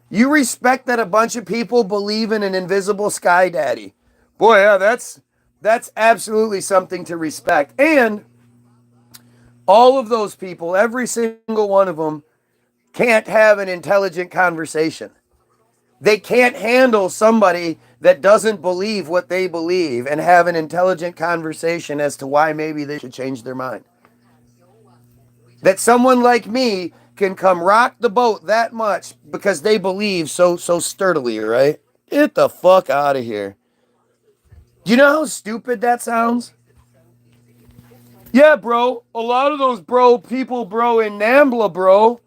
You respect that a bunch of people believe in an invisible sky daddy. Boy, yeah, that's absolutely something to respect. And all of those people, every single one of them, can't have an intelligent conversation. They can't handle somebody that doesn't believe what they believe and have an intelligent conversation as to why maybe they should change their mind. That someone like me can come rock the boat that much because they believe so sturdily, right? Get the fuck out of here. Do you know how stupid that sounds? Yeah, bro. A lot of those people, in NAMBLA, bro,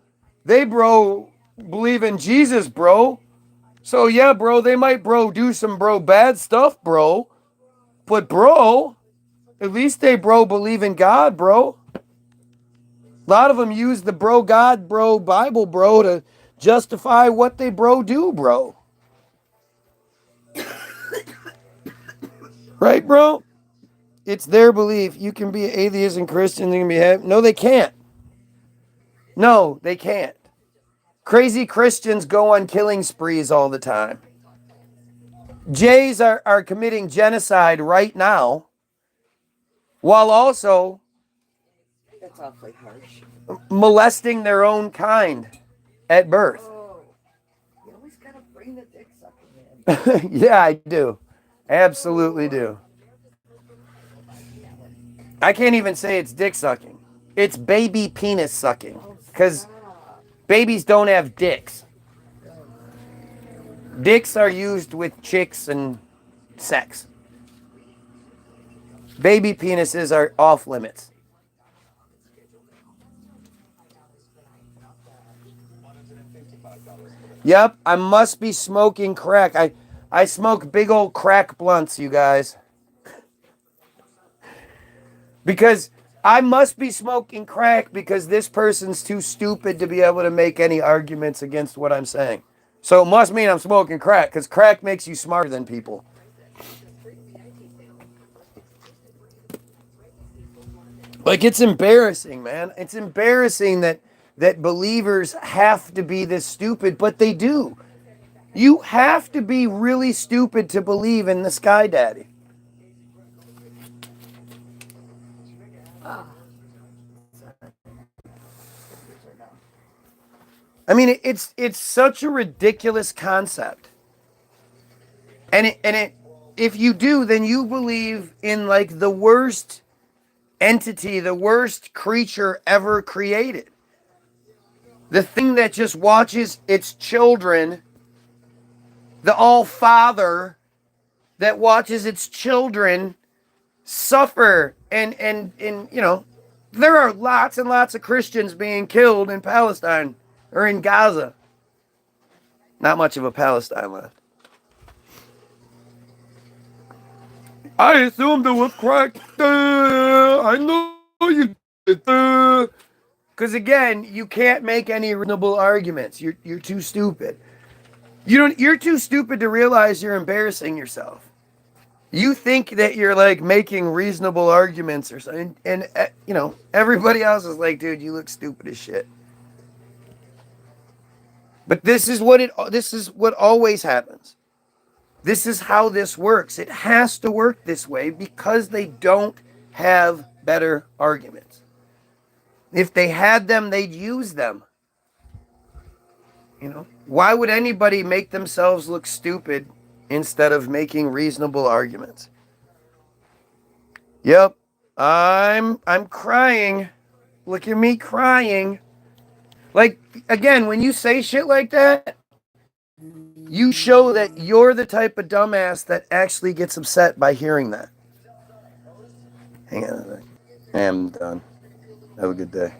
they, believe in Jesus, bro. So, yeah, bro, they might, do some, bad stuff, bro. But, at least they, believe in God, bro. A lot of them use the God, Bible, to justify what they, do, bro. Right, bro? it's their belief. You can be atheist and Christian and be happy. No, they can't. No, they can't. Crazy Christians go on killing sprees all the time. Jays are committing genocide right now, while also That's awfully harsh. molesting their own kind at birth. Oh, you always gotta bring the dick sucking in. Yeah, I do. Absolutely do. I can't even say it's dick sucking. It's baby penis sucking. Because babies don't have dicks. Dicks are used with chicks and sex. Baby penises are off limits. Yep, I must be smoking crack. I smoke big old crack blunts, you guys. Because I must be smoking crack because this person's too stupid to be able to make any arguments against what I'm saying. So it must mean I'm smoking crack, because crack makes you smarter than people. Like, it's embarrassing, man. It's embarrassing that believers have to be this stupid, but they do. You have to be really stupid to believe in the Sky Daddy. I mean, it's such a ridiculous concept. And if you do, then you believe in like the worst entity, the worst creature ever created. The thing that just watches its children, the All-Father that watches its children suffer and you know, there are lots and lots of Christians being killed in Palestine or in Gaza. Not much of a Palestine left. I assumed it was crack. I know you did. Because again, you can't make any reasonable arguments. You're too stupid. You're too stupid to realize you're embarrassing yourself. You think that you're like making reasonable arguments or something, and you know, everybody else is like, dude, you look stupid as shit. But this is what always happens. This is how this works. It has to work this way because they don't have better arguments. If they had them, they'd use them. You know, why would anybody make themselves look stupid instead of making reasonable arguments? Yep, I'm crying. Look at me crying. Like, again, when you say shit like that, you show that you're the type of dumbass that actually gets upset by hearing that. Hang on a second. I'm done. Have a good day.